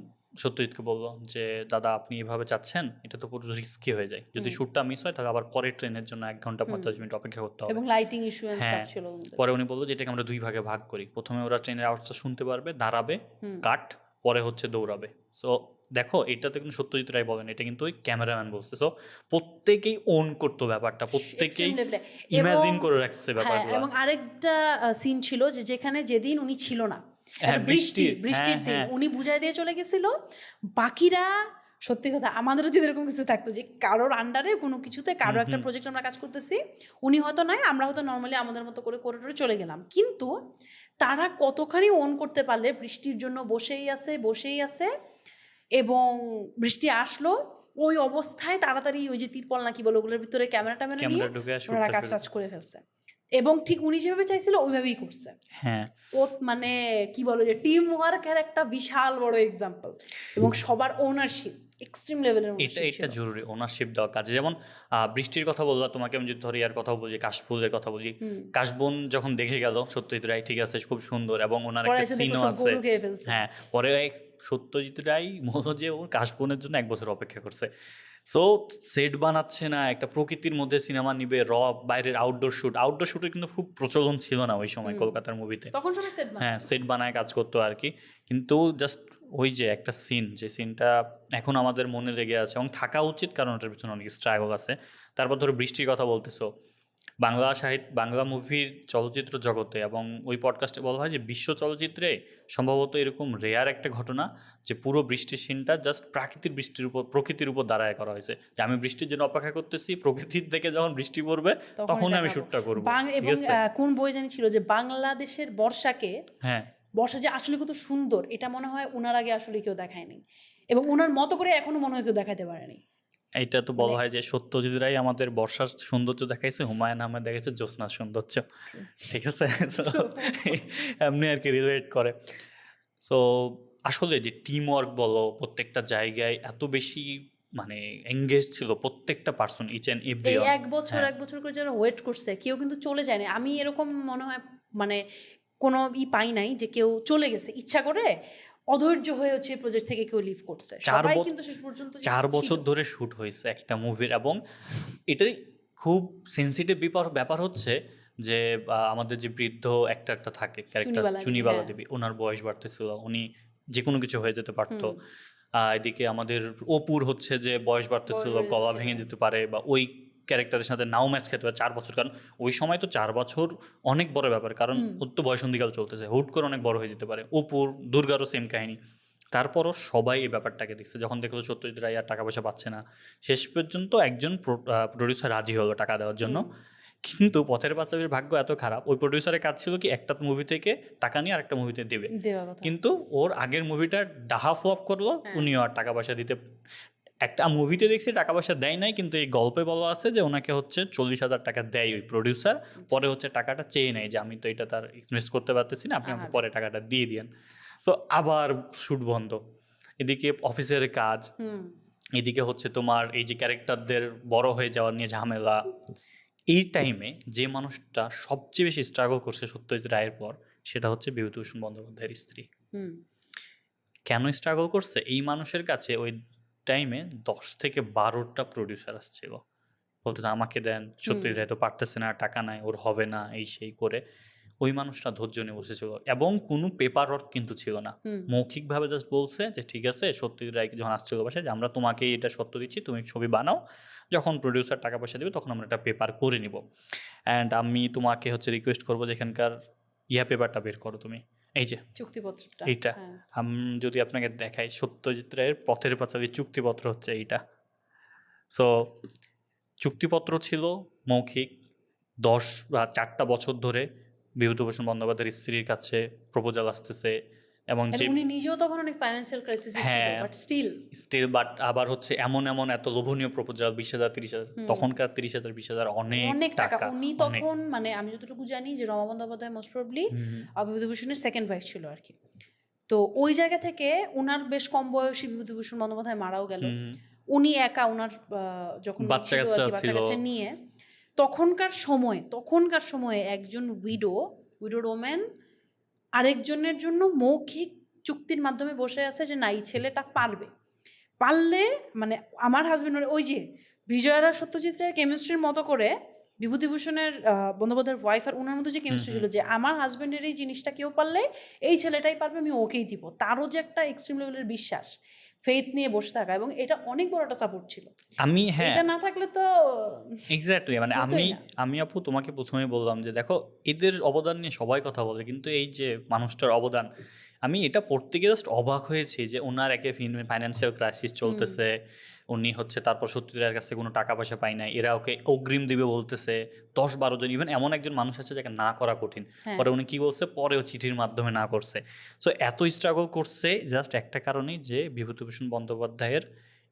সত্যজিৎকে বললো যে দাদা আপনি এভাবে চাচ্ছেন, এটা তো পুরো রিস্কি হয়ে যায়, যদি শ্যুটটা মিস হয় তাহলে আবার পরের ট্রেনের জন্য 1 ঘন্টা 45 মিনিট অপেক্ষা করতে হবে, এবং লাইটিং ইস্যু এন্ড স্টাফ ছিল। পরে উনি বললো যে এটাকে আমরা 2 ভাগে ভাগ করি, প্রথমে ওরা ট্রেনের আওয়াজটা শুনতে পারবে, দাঁড়াবে, কাট, পরে হচ্ছে দৌড়াবে। সো দেখো এটাতে কিন্তু সত্যজিৎ রায় বলেন, এটা কিন্তু ওই ক্যামেরাম্যান বলছে। সো প্রত্যেকেই ওন করতো ব্যাপারটা, প্রত্যেকেই ইমাজিন করে রাখছে ব্যাপারগুলো। এবং আরেকটা সিন ছিল যে যেখানে যেদিন উনি ছিল না, বৃষ্টির দিন, উনি বুঝাই দিয়ে চলে গেছিল, বাকিরা সত্যি কথা, আমাদেরও যদি এরকম কিছু থাকতো যে কারোর আন্ডারে কোনো কিছুতে কারো একটা প্রজেক্ট আমরা কাজ করতেছি, উনি হয়তো নয়, আমরা হয়তো নর্মালি আমাদের মতো করে করে চলে গেলাম, কিন্তু তারা কতখানি ওন করতে পারলে বৃষ্টির জন্য বসেই আছে এবং বৃষ্টি আসলো ওই অবস্থায় তাড়াতাড়ি ওই যে তিরপল নাকি বলে ওগুলোর ভিতরে ক্যামেরা নিয়ে ওনারা কাজ করে ফেলছে এবং ঠিক উনি যেভাবে চাইছিল ওইভাবেই করছে। হ্যাঁ, ও মানে কি বলো যে টিম ওয়ার্কের একটা বিশাল বড় এক্সাম্পল এবং সবার ওনারশিপ এক্সট্রিম লেভেলের। এটা জরুরি, ওনারশিপ দেওয়া কাজে। যেমন বৃষ্টির কথা বললাম, তোমাকে আমি যদি ধরি আর কথা বলি, কাশফুলের কথা বলি, কাশবন যখন দেখে গেল সত্যজিৎ রায়, ঠিক আছে খুব সুন্দর, এবং ওনার একটা সিনও আছে। হ্যাঁ, পরে সত্যজিৎ রায় বলল যে ও কাশবনের জন্য 1 বছর অপেক্ষা করছে। সো সেট বানাচ্ছে না, একটা প্রকৃতির মধ্যে সিনেমা নিবে, বাইরের আউটডোর শুটের কিন্তু খুব প্রচলন ছিল না ওই সময় কলকাতার মুভিতে। হ্যাঁ, সেট বানায় কাজ করতো আর কি, কিন্তু জাস্ট ওই যে একটা সিন, যে সিনটা এখন আমাদের মনে লেগে আছে এবং থাকা উচিত, কারণ ওটার পিছনে অনেক স্ট্রাগল আছে। তারপর ধরো বৃষ্টির কথা বলতেছো, বাংলা মুভির চলচ্চিত্র জগতে এবং ওই পডকাস্টে বলা হয় যে বিশ্ব চলচ্চিত্রে সম্ভবত এরকম রেয়ার একটা ঘটনা যে পুরো বৃষ্টির সিনটা জাস্ট প্রকৃতির উপর দাঁড়ায় করা হয়েছে, যে আমি বৃষ্টির জন্য অপেক্ষা করতেছি, প্রকৃতির থেকে যখন বৃষ্টি পড়বে তখন আমি শুটটা করবো। এবং কোন বই জানি ছিল যে বাংলাদেশের বর্ষাকে, হ্যাঁ বর্ষা যে আসলে কত সুন্দর, এটা মনে হয় ওনার আগে আসলে কেউ দেখায়নি এবং ওনার মতো করে এখনো মনে হয় কেউ দেখাতে পারেনি। এটা তো বলা হয় যে সত্যজিৎ রায় আমাদের বর্ষার সৌন্দর্য দেখাইছে, হুমায়ুন আহমেদ দেখাইছে জ্যোৎস্নার সৌন্দর্য, ঠিক আছে, এমনি আর কি রিলেট করে। সো আসলে যে টিম ওয়ার্ক বলো, প্রত্যেকটা জায়গায় এত বেশি মানে এঙ্গেজ ছিল প্রত্যেকটা পার্সন, ইচ এন্ড এভরি। এক বছর করে যারা ওয়েট করছে কেউ কিন্তু চলে যায়নি। আমি এরকম মনে হয় মানে কোনো পাই নাই যে কেউ চলে গেছে ইচ্ছা করে, অধৈর্য হয়ে হচ্ছে প্রজেক্ট থেকে কেউ লিভ করছে। সবাই কিন্তু শেষ পর্যন্ত 4 বছর ধরে শুট হয়েছে একটা মুভির, এবং এটাই খুব সেন্সিটিভ ব্যাপার হচ্ছে যে আমাদের যে বৃদ্ধ একটা থাকে ক্যারেক্টার চুনিবালা দেবী, ওনার বয়স বাড়তেছিল, উনি যে কোনো কিছু হয়ে যেতে পারতো। এদিকে আমাদের অপুর হচ্ছে যে বয়স বাড়তেছিল, গলা ভেঙে যেতে পারে, বা ওই ক্যারেক্টারের সাথে নাও ম্যাচ খেতে পারে 4 বছর, কারণ ওই সময় তো 4 বছর অনেক বড় ব্যাপার, কারণ ওর তো বয়সন্ধিকাল চলতেছে, হুট করে অনেক বড় হয়ে যেতে পারে। অপুর, দুর্গারও সেম কাহিনী। তারপরও সবাই এই ব্যাপারটাকে দেখছে, যখন দেখলো সত্যজিৎ রায় আর টাকা পয়সা পাচ্ছে না, শেষ পর্যন্ত একজন প্রডিউসার রাজি হলো টাকা দেওয়ার জন্য। কিন্তু পথের পাঁচালীর ভাগ্য এত খারাপ, ওই প্রডিউসারের কাজ ছিল কি একটা মুভি থেকে টাকা নিয়ে আরেকটা মুভিতে দেবে, কিন্তু ওর আগের মুভিটা ডাহা ফ্লপ করলো, উনিও আর টাকা পয়সা দিতে, একটা মুভিতে দেখছি টাকা পয়সা দেয় নাই, কিন্তু এই গল্পে বলা আছে যে ওনাকে হচ্ছে 40,000 টাকা দেয় ওই প্রডিউসার, পরে হচ্ছে টাকাটা চেয়ে নেয় যে আমি তো এটা তার ইনভেস্ট করতে পারতেছি না, আপনি আমাকে পরে টাকাটা দিয়ে দিয়েন। সো আবার শুট বন্ধ, এদিকে অফিসের কাজ, এদিকে হচ্ছে তোমার এই যে ক্যারেক্টারদের বড় হয়ে যাওয়া নিয়ে ঝামেলা। এই টাইমে যে মানুষটা সবচেয়ে বেশি স্ট্রাগল করছে সত্যজিৎ রায়ের পর, সেটা হচ্ছে বিভূতিভূষণ বন্দ্যোপাধ্যায়ের স্ত্রী। কেন স্ট্রাগল করছে? এই মানুষের কাছে ওই টাইমে 10 থেকে 12টা প্রডিউসার আসছিল, বলতেছে আমাকে দেন, সত্যজিৎ রায় তো পারতেছে না, টাকা নাই, ওর হবে না, এই সেই করে। ওই মানুষটা ধৈর্য নিয়ে বসেছিল, এবং কোনো পেপার ওয়ার্ক কিন্তু ছিল না, মৌখিকভাবে জাস্ট বলছে যে ঠিক আছে, সত্যজিৎ রায় যখন আসছিল বাসায় যে আমরা তোমাকে এটা সত্য দিচ্ছি, তুমি ছবি বানাও, যখন প্রডিউসার টাকা পয়সা দেবে তখন আমরা একটা পেপার করে নিব, অ্যান্ড আমি তোমাকে হচ্ছে রিকোয়েস্ট করবো যে এখানকার পেপারটা বের করো তুমি, এই যে চুক্তিপত্রটা, এইটা আমি যদি আপনাকে দেখাই, সত্যজিৎ রায়ের পথের পাঁচালী চুক্তিপত্র হচ্ছে এইটা। সো চুক্তিপত্র ছিল মৌখিক, 10 বা 4টা বছর ধরে বিভূতিভূষণ বন্দ্যোপাধ্যায়ের স্ত্রীর কাছে প্রপোজাল আসতেছে, এবং যে উনি নিজেও তখন অনেক ফাইন্যান্সিয়াল ক্রাইসিসে ছিল, বাট স্টিল বাট আবার হচ্ছে এমন এত লোভনীয় প্রপোজাল, 20,000 30,000, তখনকার 30,000 20,000 অনেক টাকা। উনি তখন মানে আমি যতটুকু জানি যে রমা বন্দ্যোপাধ্যায় মোস্ট প্রবাবলি বিভূতিভূষণের সেকেন্ড ওয়াইফ ছিল আর কি। তো ওই জায়গা থেকে উনার বেশ কম বয়সী বিভূতিভূষণ বন্দ্যোপাধ্যায় মারাও গেল, উনি একা উনার যখন বাচ্চা কাচ্চা নিয়ে তখনকার সময়ে একজন উইডো ওম্যান আরেকজনের জন্য মৌখিক চুক্তির মাধ্যমে বসে আছে যে না এই ছেলেটা পারলে মানে আমার হাজবেন্ড ওই যে বিজয়ারা সত্যজিৎ রায়ের কেমিস্ট্রির মতো করে বিভূতিভূষণের বন্দ্যোপাধ্যায়ের ওয়াইফ আর ওনার মধ্যে যে কেমিস্ট্রি ছিল যে আমার হাজবেন্ডের এই জিনিসটা কেউ পারলে এই ছেলেটাই পারবে, আমি ওকেই দিব, তারও যে একটা এক্সট্রিম লেভেলের বিশ্বাস, ফেথ নিয়ে বসে থাকা, এবং এটা অনেক বড় একটা সাপোর্ট ছিল। এটা না থাকলে তো এক্স্যাক্টলি মানে আমি আপু তোমাকে প্রথমেই বললাম যে দেখো এদের অবদান নিয়ে সবাই কথা বলে, কিন্তু এই যে মানুষটার অবদান, আমি এটা পড়তে গিয়ে জাস্ট অবাক হয়েছি যে ওনার একে ফাইন্যান্সিয়াল ক্রাইসিস চলতেছে, উনি হচ্ছে তারপর সত্যজিতের কাছে কোনো টাকা পয়সা পায় না, এরা ওকে অগ্রিম দিবে বলতেছে 10-12 জন, ইভেন এমন একজন মানুষ আছে যাকে না করা কঠিন, হ্যাঁ। পরে উনি কি বলছে, পরেও চিঠির মাধ্যমে না করছে। সো এত স্ট্রাগল করছে জাস্ট একটা কারণেই, যে বিভূতিভূষণ বন্দ্যোপাধ্যায়ের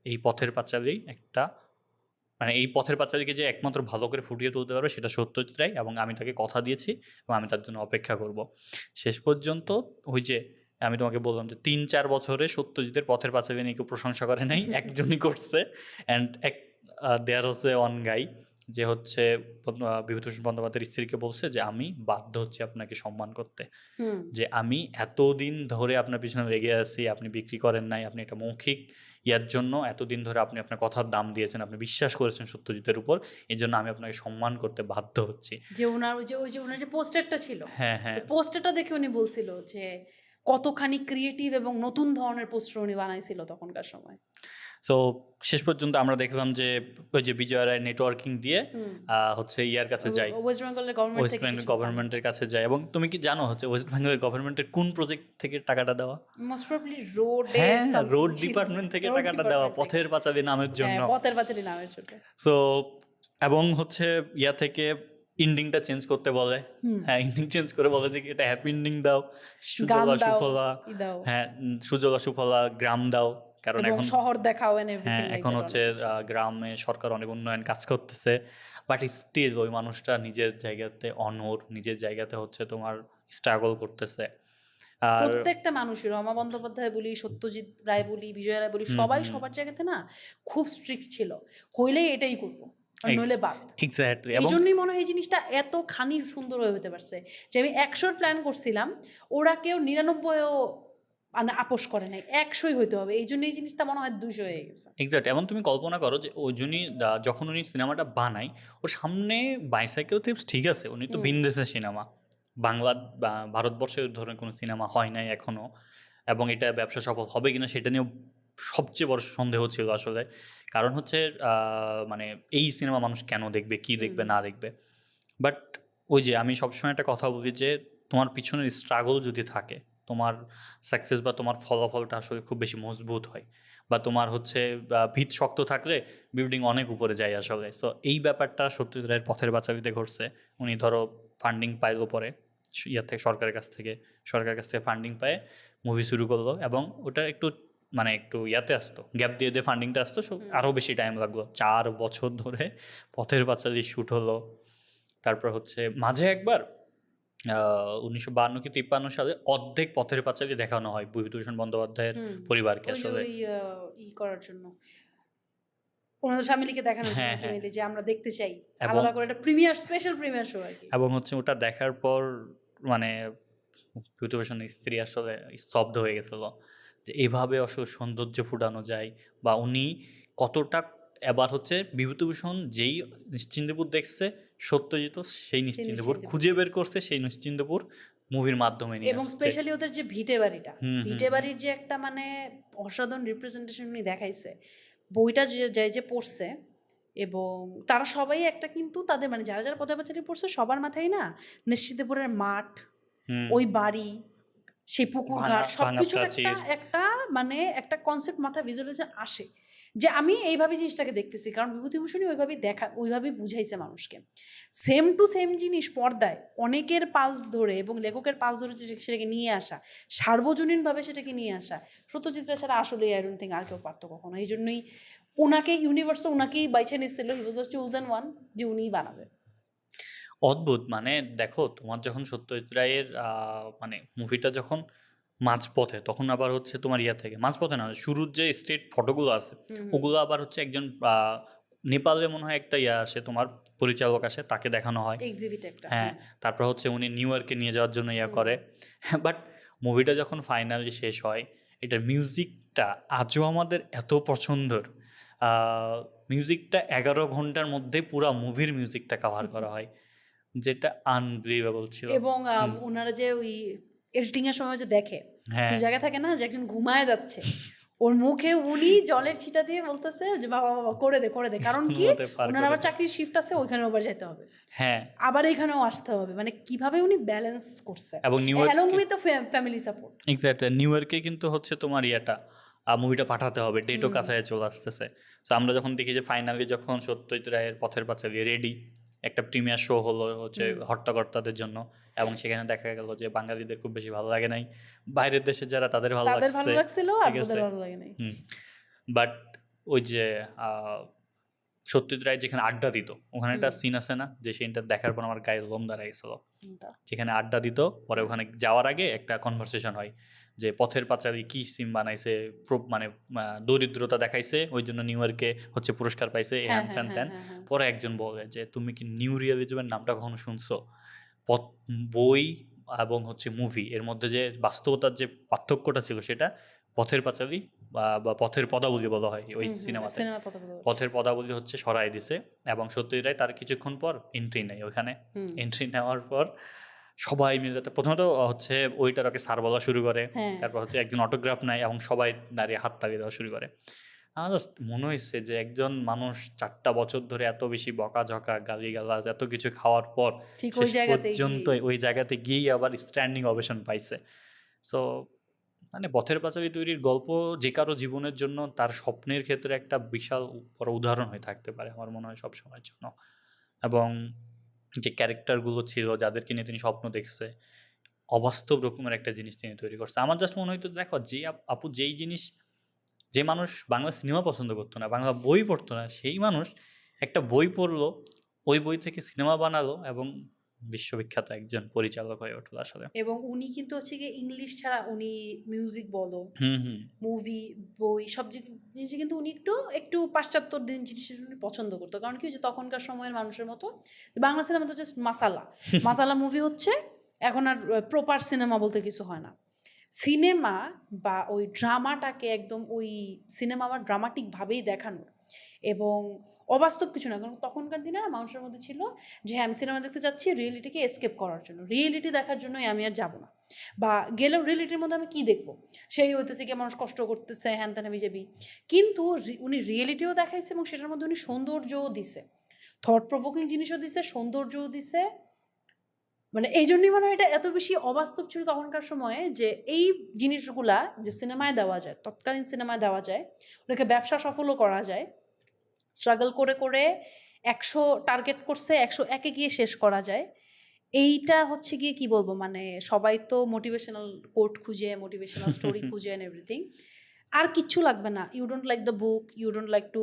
এই পথের পাঁচালী একটা, মানে এই পথের পাঁচালীকে যে একমাত্র ভালো করে ফুটিয়ে তুলতে পারবে সেটা সত্যজিৎ রায়, এবং আমি তাকে কথা দিয়েছি এবং আমি তার জন্য অপেক্ষা করব। শেষ পর্যন্ত ওই যে আমি তোমাকে বললাম যে 3-4 বছরে সত্যজিতের পথের পাঁচালী নিয়ে কেউ প্রশংসা করে নাই, একজনই করছে। অ্যান্ড দেয়ার হচ্ছে ওয়ান গাই যে হচ্ছে বিভূতিভূষণ বন্দ্যোপাধ্যায়ের স্ত্রীকে বলছে যে আমি বাধ্য হচ্ছি আপনাকে সম্মান করতে, যে আমি এতদিন ধরে আপনার পিছনে লেগে আছি, আপনি বিক্রি করেন নাই, আপনি এটা মৌখিক ইয়ার জন্য এতদিন ধরে আপনি আপনার কথার দাম দিয়েছেন, আপনি বিশ্বাস করেছেন সত্যজিতের উপর, এই জন্য আমি আপনাকে সম্মান করতে বাধ্য হচ্ছি। যে ওনার ওনার যে পোস্টারটা ছিল, হ্যাঁ হ্যাঁ, পোস্টারটা দেখে উনি বলছিল যে কতখানি ক্রিয়েটিভ এবং নতুন ধরনের পোস্টার উনি বানাইছিল তখনকার সময়। সো শেষ পর্যন্ত আমরা দেখলাম যে ওই যে বিজয় রায় নেটওয়ার্কিং দিয়ে হচ্ছে ইয়ার কাছে যায়, ওয়েস্ট বেঙ্গলের গভর্নমেন্ট ওয়েস্ট বেঙ্গল গভর্নমেন্টের কাছে যায়। এবং তুমি কি জানো হচ্ছে ওয়েস্ট বেঙ্গলের গভর্নমেন্টের কোন প্রজেক্ট থেকে টাকাটা দেওয়া? মোস্ট প্রবাবলি রোড, হ্যাঁ, রোড ডিপার্টমেন্ট থেকে টাকাটা দেওয়া পথের পাঁচালী নামের জন্য। পথের পাঁচালী নামের জন্য। সো এবং হচ্ছে ইয়া থেকে এন্ডিংটা চেঞ্জ করতে বলে, হ্যাঁ এন্ডিং চেঞ্জ করে বলে যে এটা হ্যাপি এন্ডিং দাও, সুজলা সুফলা, হ্যাঁ সুজলা সুফলা গ্রাম দাও, কারণ এখন শহর দেখাও, হ্যাঁ এখন হচ্ছে গ্রামে সরকার অনেক উন্নয়ন কাজ করতেছে, বাট স্টিল ওই মানুষটা নিজের জায়গাতে অনড়, নিজের জায়গাতে হচ্ছে তোমার স্ট্রাগল করতেছে। আর প্রত্যেকটা মানুষের, রমা বন্দ্যোপাধ্যায় বলি, সত্যজিৎ রায় বলি, বিজয় রায় বলি, সবাই সবার জায়গাতে না খুব স্ট্রিক্ট ছিল, হইলেই এটাই করবো, নইলে বাদ। এক্স্যাক্টলি, এই জন্যই মনে হয় এই জিনিসটা এত খানি সুন্দর হয়ে হতে পারছে যে আমি 100 প্ল্যান করছিলাম, ওরা কেউ 99ও মানে আপোষ করে নাই, 100ই হইতে হবে, এই জন্য এই জিনিসটা মনে হয় 200 হয়ে গেছে। এক্স্যাক্ট। এবং তুমি কল্পনা করো যে ওই জন্যই যখন উনি সিনেমাটা বানায়, ওর সামনে বাইসাইকেল থিপস ঠিক আছে, উনি তো ভিনদেশের সিনেমা, বাংলা বা ভারতবর্ষের ধরনের কোনো সিনেমা হয় নাই এখনও, এবং এটা ব্যবসা সফল হবে কিনা সেটা নিয়েও সবচেয়ে বড় সন্দেহ ছিল আসলে। কারণ হচ্ছে মানে এই সিনেমা মানুষ কেন দেখবে, কি দেখবে না দেখবে। বাট ওই যে আমি সবসময় একটা কথা বলি যে তোমার পিছনের স্ট্রাগল যদি থাকে, তোমার সাকসেস বা তোমার ফলাফলটা আসলে খুব বেশি মজবুত হয়, বা তোমার হচ্ছে ভিত শক্ত থাকলে বিল্ডিং অনেক উপরে যায় আসলে। সো এই ব্যাপারটা সত্যজিৎ রায়ের পথের পাঁচালীতে ঘটছে। উনি ধরো ফান্ডিং পাইলো পরে ইয়ার থেকে, সরকারের কাছ থেকে ফান্ডিং পায়, মুভি শুরু করলো, এবং ওটা একটু মানে একটু ইয়াতে আসতো, গ্যাপ দিয়ে দিয়ে ফান্ডিংটা আসতো, আরও বেশি টাইম লাগলো, 4 বছর ধরে পথের পাঁচালী শ্যুট হলো। তারপর হচ্ছে মাঝে একবার 1952 কি 53 সালে অর্ধেক পথের পাঁচালী দেখানো হয় বিভূতিভূষণ বন্দ্যোপাধ্যায়ের পরিবারকে আসলে ই করার জন্য, ওনাদের ফ্যামিলিকে দেখানোর জন্য, ফ্যামিলি যে আমরা দেখতে চাই, আলাদা করে একটা প্রিমিয়ার, স্পেশাল প্রিমিয়ার শো আর কি। এবং হচ্ছে ওটা দেখার পর মানে বিভূতিভূষণের স্ত্রী আসলে স্তব্ধ হয়ে গেছিল যে এইভাবে আসলে সৌন্দর্য ফুটানো যায়, বা উনি কতটা, এবার হচ্ছে বিভূতিভূষণ যেই নিশ্চিন্তপুর দেখছে, সত্যজিৎ সেই নিশ্চিন্তপুর খুঁজে বের করছে, সেই নিশ্চিন্তপুর মুভির মাধ্যমে নিয়ে এবং স্পেশালি ওদের যে ভিটে বাড়িটা, ভিটে বাড়ির যে একটা মানে অসাধারণ রিপ্রেজেন্টেশন উনি দেখাইছে, বইটা যে পড়ছে, এবং তারা সবাই একটা, কিন্তু তাদের মানে যারা যারা পথের পাঁচালী পড়ছে সবার মাথায় না নিশ্চিন্তপুরের মাঠ, ওই বাড়ি, সেই পুকুর ঘাট, সবকিছু একটা মানে একটা কনসেপ্ট মাথায় ভিজুয়ালাইজেশন আসে, যে আমি এইভাবে জিনিসটাকে দেখতেছি, কারণ বিভূতিভূষণই ওইভাবেই বুঝাইছে মানুষকে। সেম টু সেম জিনিস পর্দায় অনেকের পালস ধরে এবং লেখকের পালস ধরে সেটাকে নিয়ে আসা, সার্বজনীনভাবে সেটাকে নিয়ে আসা, সত্যজিৎ রায় ছাড়া আসলে আই ডোন্ট থিঙ্ক আর কেউ পারতো কখনো। এই জন্যই ওনাকে ইউনিভার্সে ওনাকেই বাইছে নিচ্ছিল, হি ওয়াজ দ্য চোজেন ওয়ান, যে উনিই বানাবে। অদ্ভুত। মানে দেখো, তোমার যখন সত্যজিৎ রায়ের মানে মুভিটা যখন মাঝপথে, তখন আবার হচ্ছে তোমার ইয়া থেকে, মাঝপথে না, শুরুর যে স্ট্রিট ফটোগুলো আছে ওগুলো আবার হচ্ছে একজন নেপালে মনে হয় একটা ইয়া আসে, তোমার পরিচালক আসে, তাকে দেখানো হয় এক্সিবিট একটা। হ্যাঁ, তারপর হচ্ছে উনি নিউ ইয়র্কে নিয়ে যাওয়ার জন্য ইয়া করে। বাট মুভিটা যখন ফাইনালি শেষ হয়, এটার মিউজিকটা আজও আমাদের এত পছন্দের। মিউজিকটা 11 ঘন্টার মধ্যে পুরো মুভির মিউজিকটা কভার করা হয়, যেটা আনবিলিভেবল ছিল। এবং ওনারা যে ওই এডিটিং এর সময় যে দেখে, ওই জায়গা থাকে না যে একজন ঘুমায় যাচ্ছে, ওর মুখে উনি জলের ছিটা দিয়ে বলতেছে যে বাবা বাবা করে দে কারণ কি ওনার আবার চাকরির শিফট আছে, ওইখানে আবার যেতে হবে, হ্যাঁ আবার এখানেও আসতে হবে, মানে কিভাবে উনি ব্যালেন্স করছে এবং along with family support. Exactly new ইয়র্কে কিন্তু হচ্ছে তোমার ইয়েটা মুভিটা পাঠাতে হবে, ডেটও কাছায় চলে আসতেছে। তো আমরা যখন দেখি যে ফাইনালি যখন সত্যজিৎ রায়ের পথের পাঁচালী রেডি, একটা প্রিমিয়ার শো হলো হচ্ছে হট্টাকর্তাদের জন্য, এবং সেখানে দেখা গেল যে বাঙালিদের খুব বেশি ভালো লাগে নাই, বাইরের দেশে যারা তাদের ভালো লাগছিল আর ঠিক আছে। ভালো লাগে নাই। বাট ওই যে সত্যজিৎ রায় যেখানে আড্ডা দিত, ওখানে একটা সিন আছে না, যে সিনটা দেখার পর আমার গায়ে লোম দাঁড়ায় গেছিল। যেখানে আড্ডা দিত, পরে ওখানে যাওয়ার আগে একটা কনভারসেশন হয় যে পথের পাঁচালী কি সিম বানাইছে, মানে দরিদ্রতা দেখাইছে, ওই জন্য নিউ ইয়র্কে হচ্ছে পুরস্কার পাইছে, হ্যান ফ্যান ত্যান। পরে একজন বলে যে তুমি কি নিউ রিয়েলিজমের নামটা কখনো শুনছো? বই এবং হচ্ছে মুভি এর মধ্যে যে বাস্তবতার যে পার্থক্যটা ছিল, সেটা পথের পাঁচালী বা পথের পদাবলী বলা হয় ওই সিনেমাতে। পথের পদাবলী হচ্ছে সরাই দিছে, এবং সত্যজিৎ রায় তার কিছুক্ষণ পর এন্ট্রি নেয় ওখানে। এন্ট্রি নেওয়ার পর সবাই মিলে প্রথমত হচ্ছে ওইটার ওকে স্যার বলা শুরু করে, তারপর হচ্ছে একজন অটোগ্রাফ নেয় এবং সবাই দাঁড়িয়ে হাত তাড়িয়ে দেওয়া শুরু করে। আমার জাস্ট মনে হয়েছে যে একজন মানুষ 4টা বছর ধরে এত বেশি বকাঝকা গালিগালাজ এত কিছু খাওয়ার পর শেষ পর্যন্ত ওই জায়গাতে গিয়েই আবার স্ট্যান্ডিং ওভেশন পাইছে। সো মানে পথের পাঁচালী তৈরির গল্প যে কারো জীবনের জন্য তার স্বপ্নের ক্ষেত্রে একটা বিশাল বড় উদাহরণ হয়ে থাকতে পারে আমার মনে হয় সব সময়ের জন্য। এবং যে ক্যারেক্টারগুলো ছিল যাদেরকে নিয়ে তিনি স্বপ্ন দেখছে, অবাস্তব রকমের একটা জিনিস তিনি তৈরি করছে। আমার জাস্ট মনে হইতো দেখো যে আপু যেই জিনিস, যে মানুষ বাংলা সিনেমা পছন্দ করতো না, বাংলা বই পড়তো না, সেই মানুষ একটা বই পড়লো, ওই বই থেকে সিনেমা বানালো এবং বিশ্ববিখ্যাত একজন পরিচালক হয়ে উঠলো আসলে। এবং উনি কিন্তু হচ্ছে গিয়ে ইংলিশ ছাড়া উনি মিউজিক বলো, মুভি, বই, সব জিনিসে কিন্তু উনি একটু পাশ্চাত্য জিনিসের উনি পছন্দ করতো। কারণ কি, যে তখনকার সময়ের মানুষের মতো বাংলা সিনেমা তো জাস্ট মাসালা মুভি হচ্ছে, এখন আর প্রপার সিনেমা বলতে কিছু হয় না। সিনেমা বা ওই ড্রামাটাকে একদম ওই সিনেমা বা ড্রামাটিকভাবেই দেখানো এবং অবাস্তব কিছু না। কারণ তখনকার দিনে না মানুষের মধ্যে ছিল যে হ্যাঁ আমি সিনেমা দেখতে যাচ্ছি রিয়েলিটিকে এসকেপ করার জন্য, রিয়েলিটি দেখার জন্যই আমি আর যাবো না, বা গেলেও রিয়েলিটির মধ্যে আমি কী দেখবো, সেই হইতেছে কি মানুষ কষ্ট করতেছে হ্যান ত্যান বিজেপি। কিন্তু উনি রিয়েলিটিও দেখাইছে এবং সেটার মধ্যে উনি সৌন্দর্যও দিছে, থট প্রভোকিং জিনিসও দিছে, সৌন্দর্যও দিছে। মানে এই জন্যই মানে এটা এত বেশি অবাস্তব ছিল তখনকার সময়ে, যে এই জিনিসগুলা যে সিনেমায় দেওয়া যায়, তৎকালীন সিনেমায় দেওয়া যায়, ওটাকে ব্যবসা সফলও করা যায়, স্ট্রাগল করে করে 100 টার্গেট করছে, 101-এ গিয়ে শেষ করা যায়। এইটা হচ্ছে গিয়ে কি বলবো, মানে সবাই তো মোটিভেশনাল কোট খুঁজে, মোটিভেশনাল স্টোরি খুঁজে অ্যান্ড এভরিথিং, আর কিচ্ছু লাগবে না। You don't like the book, you don't like to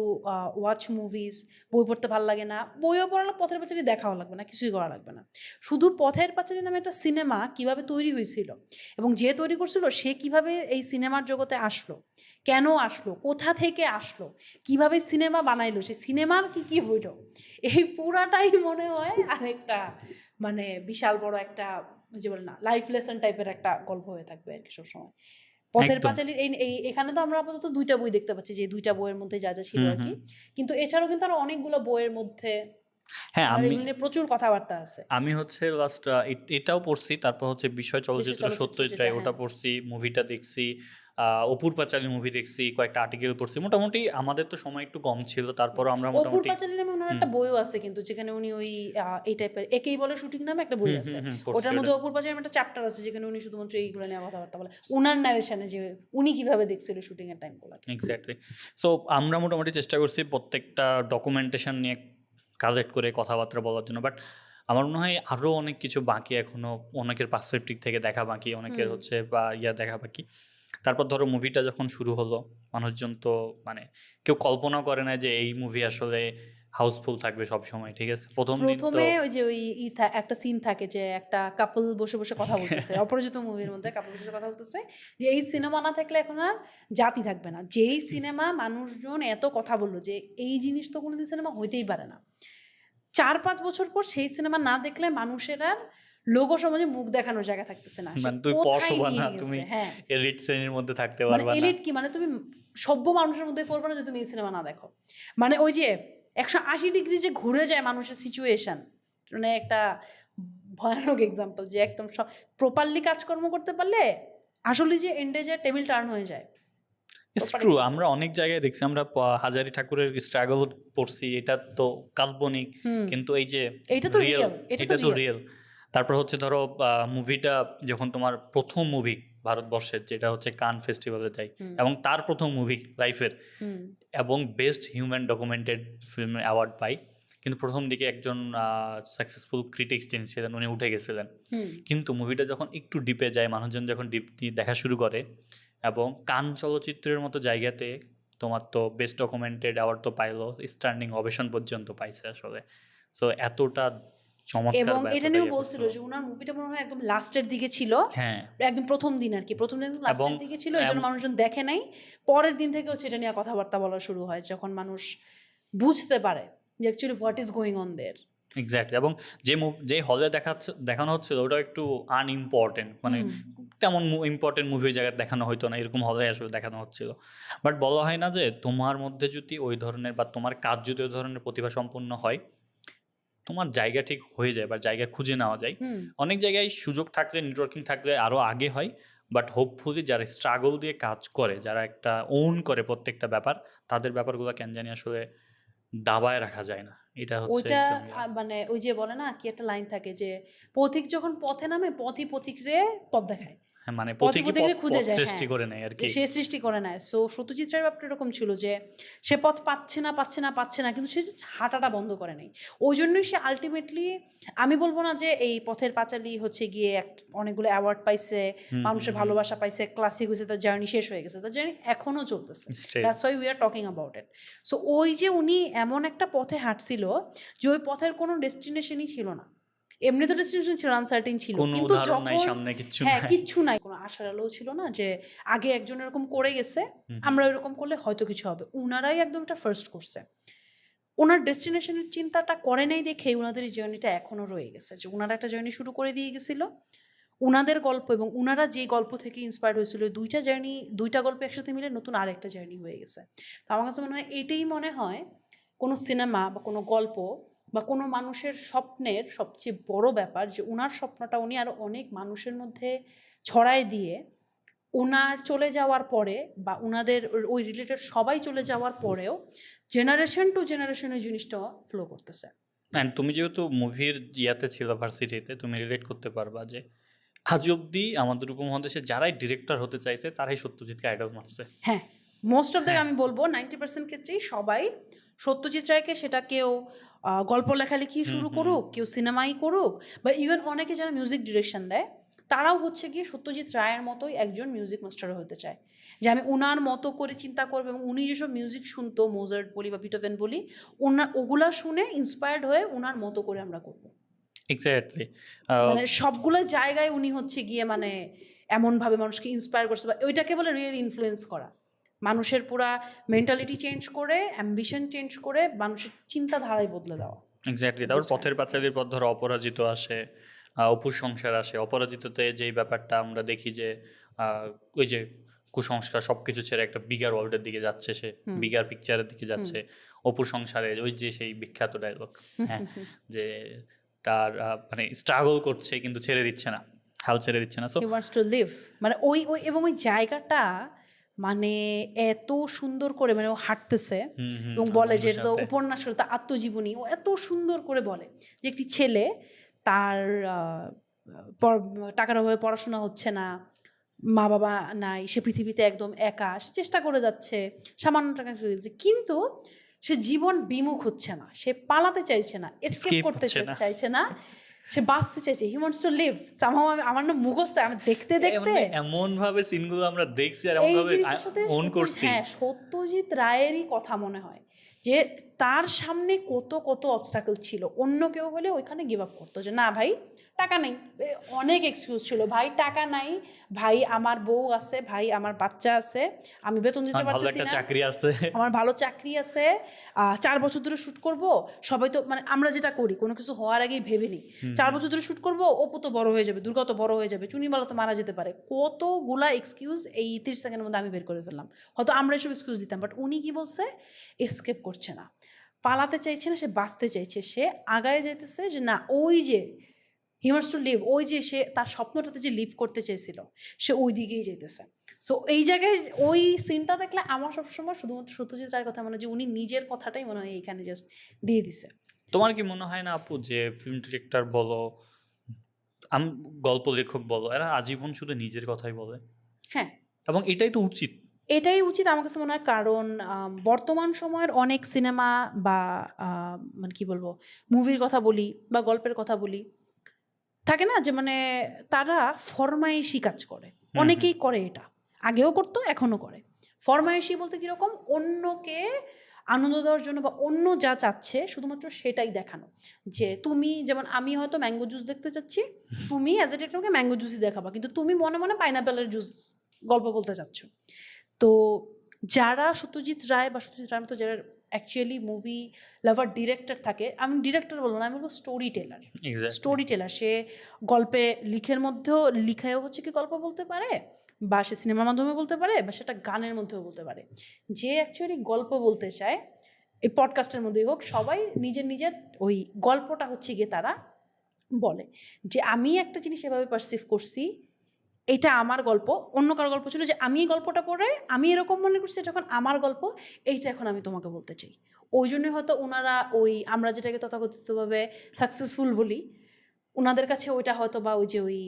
watch movies, বই পড়তে ভালো লাগে না, বইও পড়ালে পথের পাঁচালী দেখাও লাগবে না, কিছুই করা লাগবে না। শুধু পথের পাঁচালী নামে একটা সিনেমা কিভাবে তৈরি হয়েছিল এবং যে তৈরি করছিল সে কিভাবে এই সিনেমার জগতে আসলো, কেন আসলো, কোথা থেকে আসলো, কিভাবে সিনেমা বানাইলো, সে সিনেমার কি হইল, এই পুরাটাই মনে হয় আরেকটা মানে বিশাল বড় একটা যে বলে না লাইফ লেসন টাইপের একটা গল্প হয়ে থাকবে আর কি সবসময়। পথের পাঁচালীর এখানে তো আমরা আপাতত 2টা বই দেখতে পাচ্ছি, যে 2টা বইয়ের মধ্যে যা যা ছিল আর কি, কিন্তু এছাড়াও কিন্তু আরো অনেকগুলো বইয়ের মধ্যে হ্যাঁ আমি প্রচুর কথাবার্তা আছে। আমি হচ্ছে লাস্ট এটাও পড়ছি, তারপর হচ্ছে বিষয় চলচ্চিত্র সত্যজিৎ রায় ওটা পড়ছি, মুভিটা দেখছি, অপুর পাঁচালী মুভি দেখছি, কয়েকটা আর্টিকেল পড়ছি। মোটামুটি আমাদের তো সময় একটু কম ছিল, তারপরও আমরা অপুর পাঁচালী নামে ওনার একটা বইও আছে কিন্তু, যেখানে উনি ওই এই টাইপের একেই বলে শুটিং নামে একটা বই আছে, ওটার মধ্যে অপুর পাঁচালী একটা চ্যাপ্টার আছে যেখানে উনি শুধুমাত্র এইগুলো নিয়ে কথাবার্তা বলে, ওনার ন্যারেশনে যে উনি কিভাবে দেখছিল শুটিং এর টাইমগুলো। এক্স্যাক্টলি। সো আমরা মোটামুটি চেষ্টা করছি প্রত্যেকটা ডকুমেন্টেশন নিয়ে কালেক্ট করে কথাবার্তা বলার জন্য, বাট আমার মনে হয় আরও অনেক কিছু বাকি, এখনও অনেকের পার্সপেক্টিভ থেকে দেখা বাকি, অনেকের হচ্ছে বা দেখা বাকি। তারপর ধরো মুভিটা যখন শুরু হলো, মানুষজন তো মানে কেউ কল্পনা করে না যে এই মুভি আসলে হাউসফুল থাকবে সব সময়, ঠিক আছে। প্রথমে ওই যে ওই একটা সিন থাকে যে একটা কাপল বসে বসে কথা বলতেছে, অপরাজিত মুভির মধ্যে কাপল বসে কথা বলতেছে যে এই সিনেমা না থাকলে এখন আর জাতি থাকবে না। যেই সিনেমা মানুষজন এত কথা বললো যে এই জিনিস তো কোনোদিন সিনেমা হইতেই পারে না, 4-5 বছর পর সেই সিনেমা না দেখলে মানুষের আর লোক সমাজে মুখ দেখানোর জায়গা থাকতেছে না। মানে তুই পশ হবা না, তুমি এলিট শ্রেণীর মধ্যে থাকতে পারবা না। এলিট কি মানে তুমি সভ্য মানুষের মধ্যে পড়বে না যদি তুমি এই সিনেমা না দেখো। মানে ওই যে 180 ডিগ্রি যে ঘুরে যায় মানুষের সিচুয়েশন, মানে একটা ভয়ানক এক্সাম্পল যে একদম প্রপারলি কাজকর্ম করতে পারলে আসলে যে এন্ডে যে টেবিল টার্ন হয়ে যায়। ইটস ট্রু, আমরা অনেক জায়গায় দেখছি, আমরা হাজারি ঠাকুরের স্ট্রাগল পড়ছি, এটা তো কাল্পনিক, কিন্তু এই যে এটা তো রিয়েল, রিয়েল, এটা তো রিয়েল। তারপর হচ্ছে ধরো মুভিটা যখন তোমার প্রথম মুভি ভারতবর্ষের, যেটা হচ্ছে কান ফেস্টিভ্যালে যায়, এবং তার প্রথম মুভি লাইফের, এবং best human documented film award পাই, কিন্তু প্রথম দিকে একজন সাকসেসফুল ক্রিটিক্স যিনি ছিলেন উনি উঠে গেছিলেন। কিন্তু মুভিটা যখন একটু ডিপে যায়, মানুষজন যখন ডিপ দেখা শুরু করে, এবং কান চলচ্চিত্রের মতো জায়গাতে তোমার তো বেস্ট ডকুমেন্টেড অ্যাওয়ার্ড তো পাইলো, স্ট্যান্ডিং ওভেশন পর্যন্ত পাইছে আসলে। সো এতটা চমৎকার। এবং এটা নিয়েও বলছিল যে উনার মুভিটা মনে হয় একদম লাস্টের দিকে ছিল, হ্যাঁ একদম প্রথম দিন আর কি, প্রথম দিন লাস্টের দিকে ছিল, এই জন্য মানুষজন দেখে নাই। পরের দিন থেকে হচ্ছে এটা নিয়ে কথাবার্তা বলা শুরু হয়, যখন মানুষ বুঝতে পারে যে actually what is going on their. Exactly. এবং যে হলে দেখানো হচ্ছিল ওটা একটু আনইম্পর্টেন্ট, মানে তেমন ইম্পর্টেন্ট মুভি জায়গায় দেখানো হতো না, এরকম হলে আসলে দেখানো হচ্ছিল। বাট বলা হয় না যে তোমার মধ্যে যদি ওই ধরনের, বা তোমার কাজ যদি ওই ধরনের প্রতিভা সম্পন্ন হয়, তোমার জায়গা ঠিক হয়ে যায় বা জায়গা খুঁজে নেওয়া যায়। অনেক জায়গায় সুযোগ থাকলে, নেটওয়ার্কিং থাকলে আরও আগে হয়, বাট হোপফুলি যারা স্ট্রাগল দিয়ে কাজ করে, যারা একটা ওন করে প্রত্যেকটা ব্যাপার, তাদের ব্যাপারগুলো কেন জানি আসলে দাবায় রাখা যায় না। এটা হচ্ছে ওইটা মানে ওই যে বলে না কি একটা লাইন থাকে যে পথিক যখন পথে নামে, পথই পথিকরে পথ দেখায়, মানে খুঁজে যায়, সৃষ্টি করে নেয় আর কি, সে সৃষ্টি করে নেয়। সো সত্যজিৎ রায়ের ব্যাপারটা এরকম ছিল যে সে পথ পাচ্ছে না, কিন্তু সে হাঁটাটা বন্ধ করে নেই। ওই জন্যই সে আলটিমেটলি, আমি বলবো না যে এই পথের পাঁচালী হচ্ছে গিয়ে অনেকগুলো অ্যাওয়ার্ড পাইছে, মানুষের ভালোবাসা পাইছে, ক্লাসিক হয়েছে, তার জার্নি শেষ হয়ে গেছে, তার জার্নি এখনো চলতেছে। That's why we are talking about it. So ওই যে উনি এমন একটা পথে হাঁটছিল যে ওই পথের কোনো ডেস্টিনেশনই ছিল না, এমনি তো ডেস্টিনেশন ছিল, আনসার্টেন ছিল, কিন্তু কিচ্ছু নাই, কোনো আশার আলোও ছিল না যে আগে একজন এরকম করে গেছে, আমরা এরকম করলে হয়তো কিছু হবে। উনারাই একদম এটা ফার্স্ট করছে, ওনার ডেস্টিনেশনের চিন্তাটা করে নাই দেখে ওনাদের এই জার্নিটা এখনো রয়ে গেছে, যে ওনারা একটা জার্নি শুরু করে দিয়ে গেছিল, উনাদের গল্প এবং উনারা যে গল্প থেকে ইন্সপায়ার্ড হয়েছিল, দুইটা গল্প একসাথে মিলে নতুন আরেকটা জার্নি হয়ে গেছে। তো আমার কাছে মনে হয় এটাই মনে হয় কোনো সিনেমা বা কোনো গল্প বা কোনো মানুষের স্বপ্নের সবচেয়ে বড় ব্যাপার, যে উনার স্বপ্নটা উনি আরও অনেক মানুষের মধ্যে ছড়ায় দিয়ে, ওনার চলে যাওয়ার পরে বা ওনাদের ওই রিলেটেড সবাই চলে যাওয়ার পরেও জেনারেশন টু জেনারেশন ওই জিনিসটা ফ্লো করতেছে। অ্যান্ড তুমি যেহেতু মুভির ইয়াতে ছিল, ভার্সিটিতে, তুমি রিলেট করতে পারবা যে আজ অব্দি আমাদের উপমহাদেশে যারাই ডিরেক্টর হতে চাইছে তারাই সত্যজিৎকে আইডল মানছে। হ্যাঁ, মোস্ট অফ দ্য, আমি বলবো 90% ক্ষেত্রেই সবাই সত্যজিৎ রায়কে, সেটা কেউ গল্প লেখালেখি শুরু করুক, কেউ সিনেমাই করুক, বা ইভেন অনেকে যারা মিউজিক ডিরেকশন দেয়, তারাও হচ্ছে গিয়ে সত্যজিৎ রায়ের মতোই একজন মিউজিক মাস্টার হতে চায়, যে আমি ওনার মতো করে চিন্তা করবো, এবং উনি যেসব মিউজিক শুনতো, মোজার্ট বলি বা বিটোভেন বলি, ওগুলা শুনে ইন্সপায়ার্ড হয়ে ওনার মতো করে আমরা করবো। এক্স্যাক্টলি। মানে সবগুলো জায়গায় উনি হচ্ছে গিয়ে মানে এমনভাবে মানুষকে ইন্সপায়ার করছে, বা ওইটাকে বলে রিয়েল ইনফ্লুয়েন্স করা, মানুষের পুরা মেন্টালিটি চেঞ্জ করে, অ্যাম্বিশন চেঞ্জ করে, মানুষের চিন্তাধারাই বদলে দেওয়া। এক্স্যাক্টলি। তারপর পথের পাঁচালীর পর ধরো অপরাজিত আসে, অপুর সংসার আসে। অপরাজিততে যেই ব্যাপারটা আমরা দেখি যে ওই যে কুসংস্কার সবকিছু ছেড়ে একটা বিগার ওয়ার্ল্ডের দিকে যাচ্ছে, সে বিগার পিকচারের দিকে যাচ্ছে। অপুর সংসারে ওই যে সেই বিখ্যাত ডায়লগ, হ্যাঁ, যে তার মানে স্ট্রাগল করছে কিন্তু ছেড়ে দিচ্ছে না, হাল ছেড়ে দিচ্ছে না। So he wants to live, মানে ওই এবং ওই জায়গাটা মানে এত সুন্দর করে, মানে ও হাঁটতেছে এবং বলে যে এটা তো উপন্যাস, তো আত্মজীবনী, ও এত সুন্দর করে বলে যে একটি ছেলে, তার টাকার অভাবে পড়াশোনা হচ্ছে না, মা বাবা নাই, সে পৃথিবীতে একদম একা, সে চেষ্টা করে যাচ্ছে, সামান্য টাকা দিচ্ছে, কিন্তু সে জীবন বিমুখ হচ্ছে না, সে পালাতে চাইছে না, এসকেপ করতে চাইছে না, সে বাঁচতে চাইছে, he wants to live somehow. আমার না মুখস্থ, আমি দেখতে এমন ভাবে সিনগুলো আমরা দেখছি আর এমন ভাবে ওন করছি। হ্যাঁ, সত্যজিৎ রায়েরই কথা মনে হয় যে তার সামনে কত কত অবস্টাকল ছিল, অন্য কেউ হলে ওইখানে গিভ আপ করতো, যে না ভাই টাকা নেই, অনেক এক্সকিউজ ছিল, ভাই টাকা নাই, ভাই আমার বউ আছে, ভাই আমার বাচ্চা আছে, আমি বেতন দিতে পারতেছি না, চাকরি আছে, আমার ভালো চাকরি আছে, 4 বছর ধরে শ্যুট করব, সবাই তো মানে আমরা যেটা করি কোনো কিছু হওয়ার আগেই ভেবে নিই, 4 বছর ধরে শ্যুট করবো, অপু তো বড় হয়ে যাবে, দুর্গা তো বড় হয়ে যাবে, চুনিমালা তো মারা যেতে পারে, কতগুলা এক্সকিউজ এই 30 সেকেন্ডের মধ্যে আমি বের করে ফেললাম। হয়তো আমরা এসব এক্সকিউজ দিতাম, বাট উনি কি বলছে, এসকেপ করছে না, পালাতে চাইছে না, সে বাঁচতে চাইছে, সে আগায় যাইতেছে, যে না ওই যে হি ওয়ান্টস টু লিভ, ওই যে সে তার স্বপ্নটাতে যে লিভ করতে চেয়েছিল, সে ওই দিকেই যেতেছে। সো এই জায়গায় ওই সিনটা দেখলে আমার সবসময় শুধুমাত্র সত্যজিৎ রায়ের কথা মনে হয় যে উনি নিজের কথাটাই মনে হয় এইখানে জাস্ট দিয়ে দিছে। তোমার কি মনে হয় না আপু যে ফিল্ম ডিরেক্টর বলো গল্প লেখক বলো এরা আজীবন শুধু নিজের কথাই বলে? হ্যাঁ, এবং এটাই তো উচিত। এটাই উচিত আমার কাছে মনে হয়, কারণ বর্তমান সময়ের অনেক সিনেমা বা মানে কি বলবো, মুভির কথা বলি বা গল্পের কথা বলি, থাকে না যে মানে তারা ফরমায়েশি কাজ করে, অনেকেই করে, এটা আগেও করতো এখনো করে। ফরমায়েশি বলতে কীরকম, অন্যকে আনন্দ দেওয়ার জন্য বা অন্য যা চাচ্ছে শুধুমাত্র সেটাই দেখানো। যে তুমি যেমন, আমি হয়তো ম্যাঙ্গো জুস দেখতে চাচ্ছি, তুমি অ্যাজ এ ডিরেক্টরকে ম্যাঙ্গো জুসই দেখাবা, কিন্তু তুমি মনে মনে পাইনাপেলের জুস গল্প বলতে চাচ্ছ। তো যারা সত্যজিৎ রায় বা সত্যজিৎ রায়ের মতো যারা অ্যাকচুয়ালি মুভি লাভার ডিরেক্টর থাকে, আমি ডিরেক্টর বলবো না, আমি বলবো স্টোরি টেলার। স্টোরি টেলার, সে গল্পে লিখের মধ্যেও লিখায়ও হচ্ছে কি গল্প বলতে পারে, বা সে সিনেমার মাধ্যমে বলতে পারে, বা সেটা গানের মধ্যেও বলতে পারে। যে অ্যাকচুয়ালি গল্প বলতে চায়, এই পডকাস্টের মধ্যেই হোক, সবাই নিজের নিজের ওই গল্পটা হচ্ছে গিয়ে তারা বলে যে আমি একটা জিনিস এভাবে পারসিভ করছি, এটা আমার গল্প, অন্য কারো গল্প ছিল যে আমি এই গল্পটা পড়ে আমি এরকম মনে করছি, যখন আমার গল্প এইটা এখন আমি তোমাকে বলতে চাই। ওই জন্যই হয়তো ওনারা ওই, আমরা যেটাকে তথাকথিতভাবে সাকসেসফুল বলি, ওনাদের কাছে ওইটা হয়তো, বা ওই যে ওই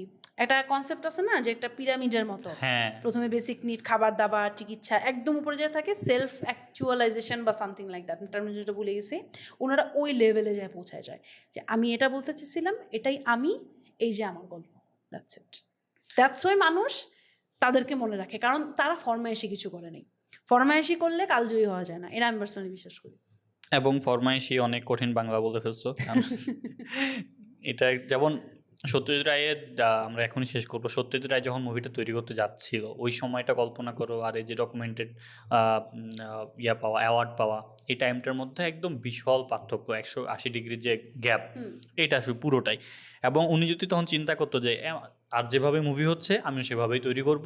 একটা কনসেপ্ট আছে না যে একটা পিরামিডের মতো, হ্যাঁ প্রথমে বেসিক নিড, খাবার দাবার, চিকিৎসা, একদম উপরে যে থাকে সেলফ অ্যাকচুয়ালাইজেশন বা সামথিং লাইক দ্যাট, টার্মিনোলজিটা ভুলে গেছি, ওনারা ওই লেভেলে যায় পৌঁছায় যায় যে আমি এটা বলতে চেয়েছিলাম, এটাই আমি, এই যে আমার গল্প, দ্যাটস ইট। দ্যাটস ওয়াই মানুষ তাদেরকে মনে রাখে, কারণ তারা ফরমায়েশি কিছু করে নেই। ফরমায়েশি করলে কালজয়ী হওয়া যায় না, এটা আমি পার্সোনালি বিশ্বাস করি। এবং ফরমাইশি অনেক কঠিন বাংলা বলে ফেলছো। এটা যেমন সত্যজিৎ রায়ের আমরা এখনই শেষ করবো। সত্যজিৎ রায় যখন মুভিটা তৈরি করতে যাচ্ছিল ওই সময়টা কল্পনা করো, আর এই যে ডকুমেন্টেড ইয়া পাওয়া, অ্যাওয়ার্ড পাওয়া, এই টাইমটার মধ্যে একদম বিশাল পার্থক্য, 180 ডিগ্রি যে গ্যাপ, এটা আসলে পুরোটাই। এবং উনি যদি তখন চিন্তা করতো যে আর যেভাবে মুভি হচ্ছে আমিও সেভাবেই তৈরি করব,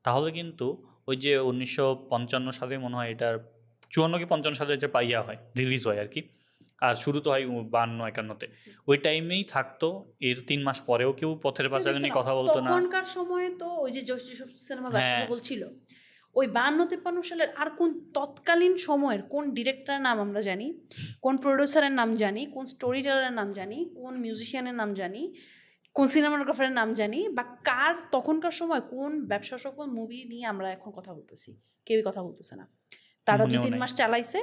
তাহলে কিন্তু ওই যে 1955 সালে মনে হয় এটার 54 কি 55 সালে যে পাইয়া হয়, রিলিজ হয় আর কি, আর শুরু তো হয় 52-51-তে, ওই টাইমেই থাকতো। এর 3 মাস পরেও কেউ পথের পাঁচালী নিয়ে কথা বলতো না। তখনকার সময়ে তো ওই যে যেসব সিনেমা ব্যবসা হ্যাঁ সফল ছিল, ওই 52-53 সালের আর কোন তৎকালীন সময়ের কোন ডিরেক্টরের নাম আমরা জানি, কোন প্রডিউসারের নাম জানি, কোন স্টোরি টেলারের নাম জানি, কোন মিউজিশিয়ানের নাম জানি, কোন সিনেমাটোগ্রাফারের নাম জানি, বা কার তখনকার সময় কোন ব্যবসা সফল মুভি নিয়ে আমরা এখন কথা বলতেছি, কেউই কথা বলতেছে না। তারা মনেও 2-3 নাই। মাস চালাইছে,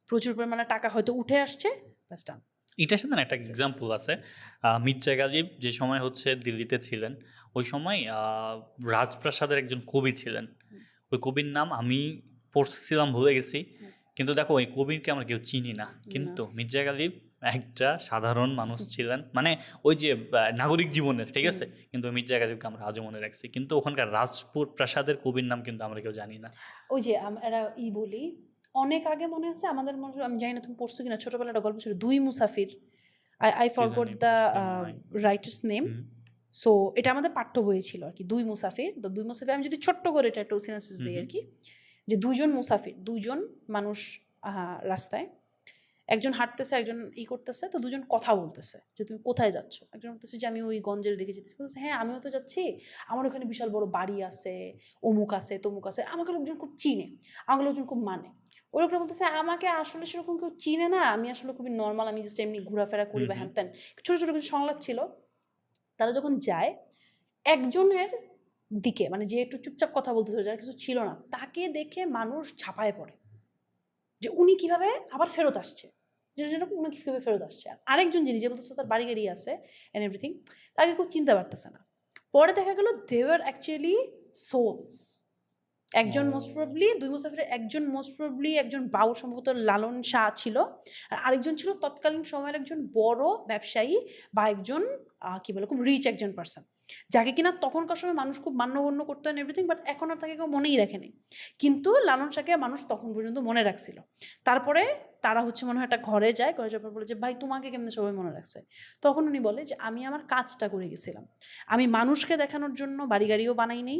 প্রচুর পরিমাণে টাকা হয়তো উঠে আসছে, ব্যাস ডান। এটার সাথে না একটা এক্সাম্পল আছে, মির্জা গালিব যে সময় হচ্ছে দিল্লিতে ছিলেন, ওই সময় রাজপ্রাসাদের একজন কবি ছিলেন। ওই কবির নাম আমি পড়ছিলাম, ভুলে গেছি, কিন্তু দেখো ওই কবিরকে আমরা কেউ চিনি না, কিন্তু মির্জা গালিব একটা সাধারণ মানুষ ছিলেন, মানে ওই যে নাগরিক জীবনের, ঠিক আছে, কিন্তু মির্জা গালিবকে আমরা আজও মনে রাখছি, কিন্তু ওখানকার রাজপুর প্রাসাদের কবির নাম কিন্তু আমরা কেউ জানি না। ওই যে আমরা বলি, অনেক আগে মনে আছে আমাদের মনে, আমি জানি না তুমি পড়ছো কিনা, ছোটবেলায় একটা গল্প ছিল, দুই মুসাফির, I forgot the writer's name. So এটা আমাদের পাঠ্য বইয়ে ছিল আর কি, দুই মুসাফির। তো দুই মুসাফির, আমি যদি ছোট্ট করে এটা একটু সিনাপসিস দিই আর কি, যে দুজন মুসাফির, দুজন মানুষ রাস্তায়, একজন হাঁটতেছে, একজন করতেছে, তো দুজন কথা বলতেছে যে তুমি কোথায় যাচ্ছ। একজন বলতেছে যে আমি ওই গঞ্জের দিকে যেতেছি, বলতেছে হ্যাঁ আমিও তো যাচ্ছি, আমার ওখানে বিশাল বড় বাড়ি আছে, অমুক আছে তমুক আছে, আমাকে লোকজন খুব চিনে, আমাকে লোকজন খুব মানে। ওই লোকটা বলতেছে আমাকে আসলে সেরকম কেউ চিনে না, আমি আসলে খুবই নর্মাল, আমি জাস্ট এমনি ঘোরাফেরা করি বা হ্যান ত্যান, ছোটো ছোটো কিছু সংলাপ ছিল। তারা যখন যায় একজনের দিকে, মানে যে একটু চুপচাপ কথা বলতেছিল, যার কিছু ছিল না, তাকে দেখে মানুষ ঝাঁপায় পড়ে যে উনি কিভাবে আবার ফেরত আসছে, যেরকম উনি কীভাবে ফেরত আসছে। আর আরেকজন যিনি, যে বলতেছে তার বাড়ি গাড়ি আছে অ্যান্ড এভরিথিং, তাকে খুব চিনতে পারতেছে না। পরে দেখা গেল দে ওয়ার অ্যাকচুয়ালি সোলস। একজন মোস্ট প্রবলি, দুই মুসাফিরের একজন মোস্ট প্রবলি একজন বাউল, সম্ভবত লালন শাহ ছিল, আর আরেকজন ছিল তৎকালীন সময়ের একজন বড় ব্যবসায়ী বা একজন কী বলে খুব রিচ একজন পার্সন, যাকে কিনা তখনকার সময় মানুষ খুব মান্যগণ্য করতো অ্যান্ড এভরিথিং, বাট এখন আর তাকে কেউ মনেই রাখেনি। কিন্তু লালন শাহকে মানুষ তখন পর্যন্ত মনে রাখছিল। তারপরে তারা হচ্ছে মনে হয় একটা ঘরে যায়, ঘরে যাওয়ার পর বলে যে ভাই তোমাকে কেমনে সবাই মনে রাখছে। তখন উনি বলে যে আমি আমার কাজটা করে গেছিলাম, আমি মানুষকে দেখানোর জন্য বাড়ি গাড়িও বানাই নেই,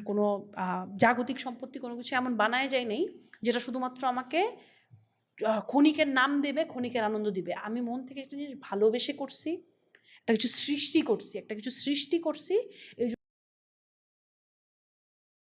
কোনো জাগতিক সম্পত্তি কোনো কিছু এমন বানায় যায় নেই যেটা শুধুমাত্র আমাকে ক্ষণিকের নাম দেবে, ক্ষণিকের আনন্দ দিবে। আমি মন থেকে একটা জিনিস ভালোবেসে করছি, একটা কিছু সৃষ্টি করছি, এই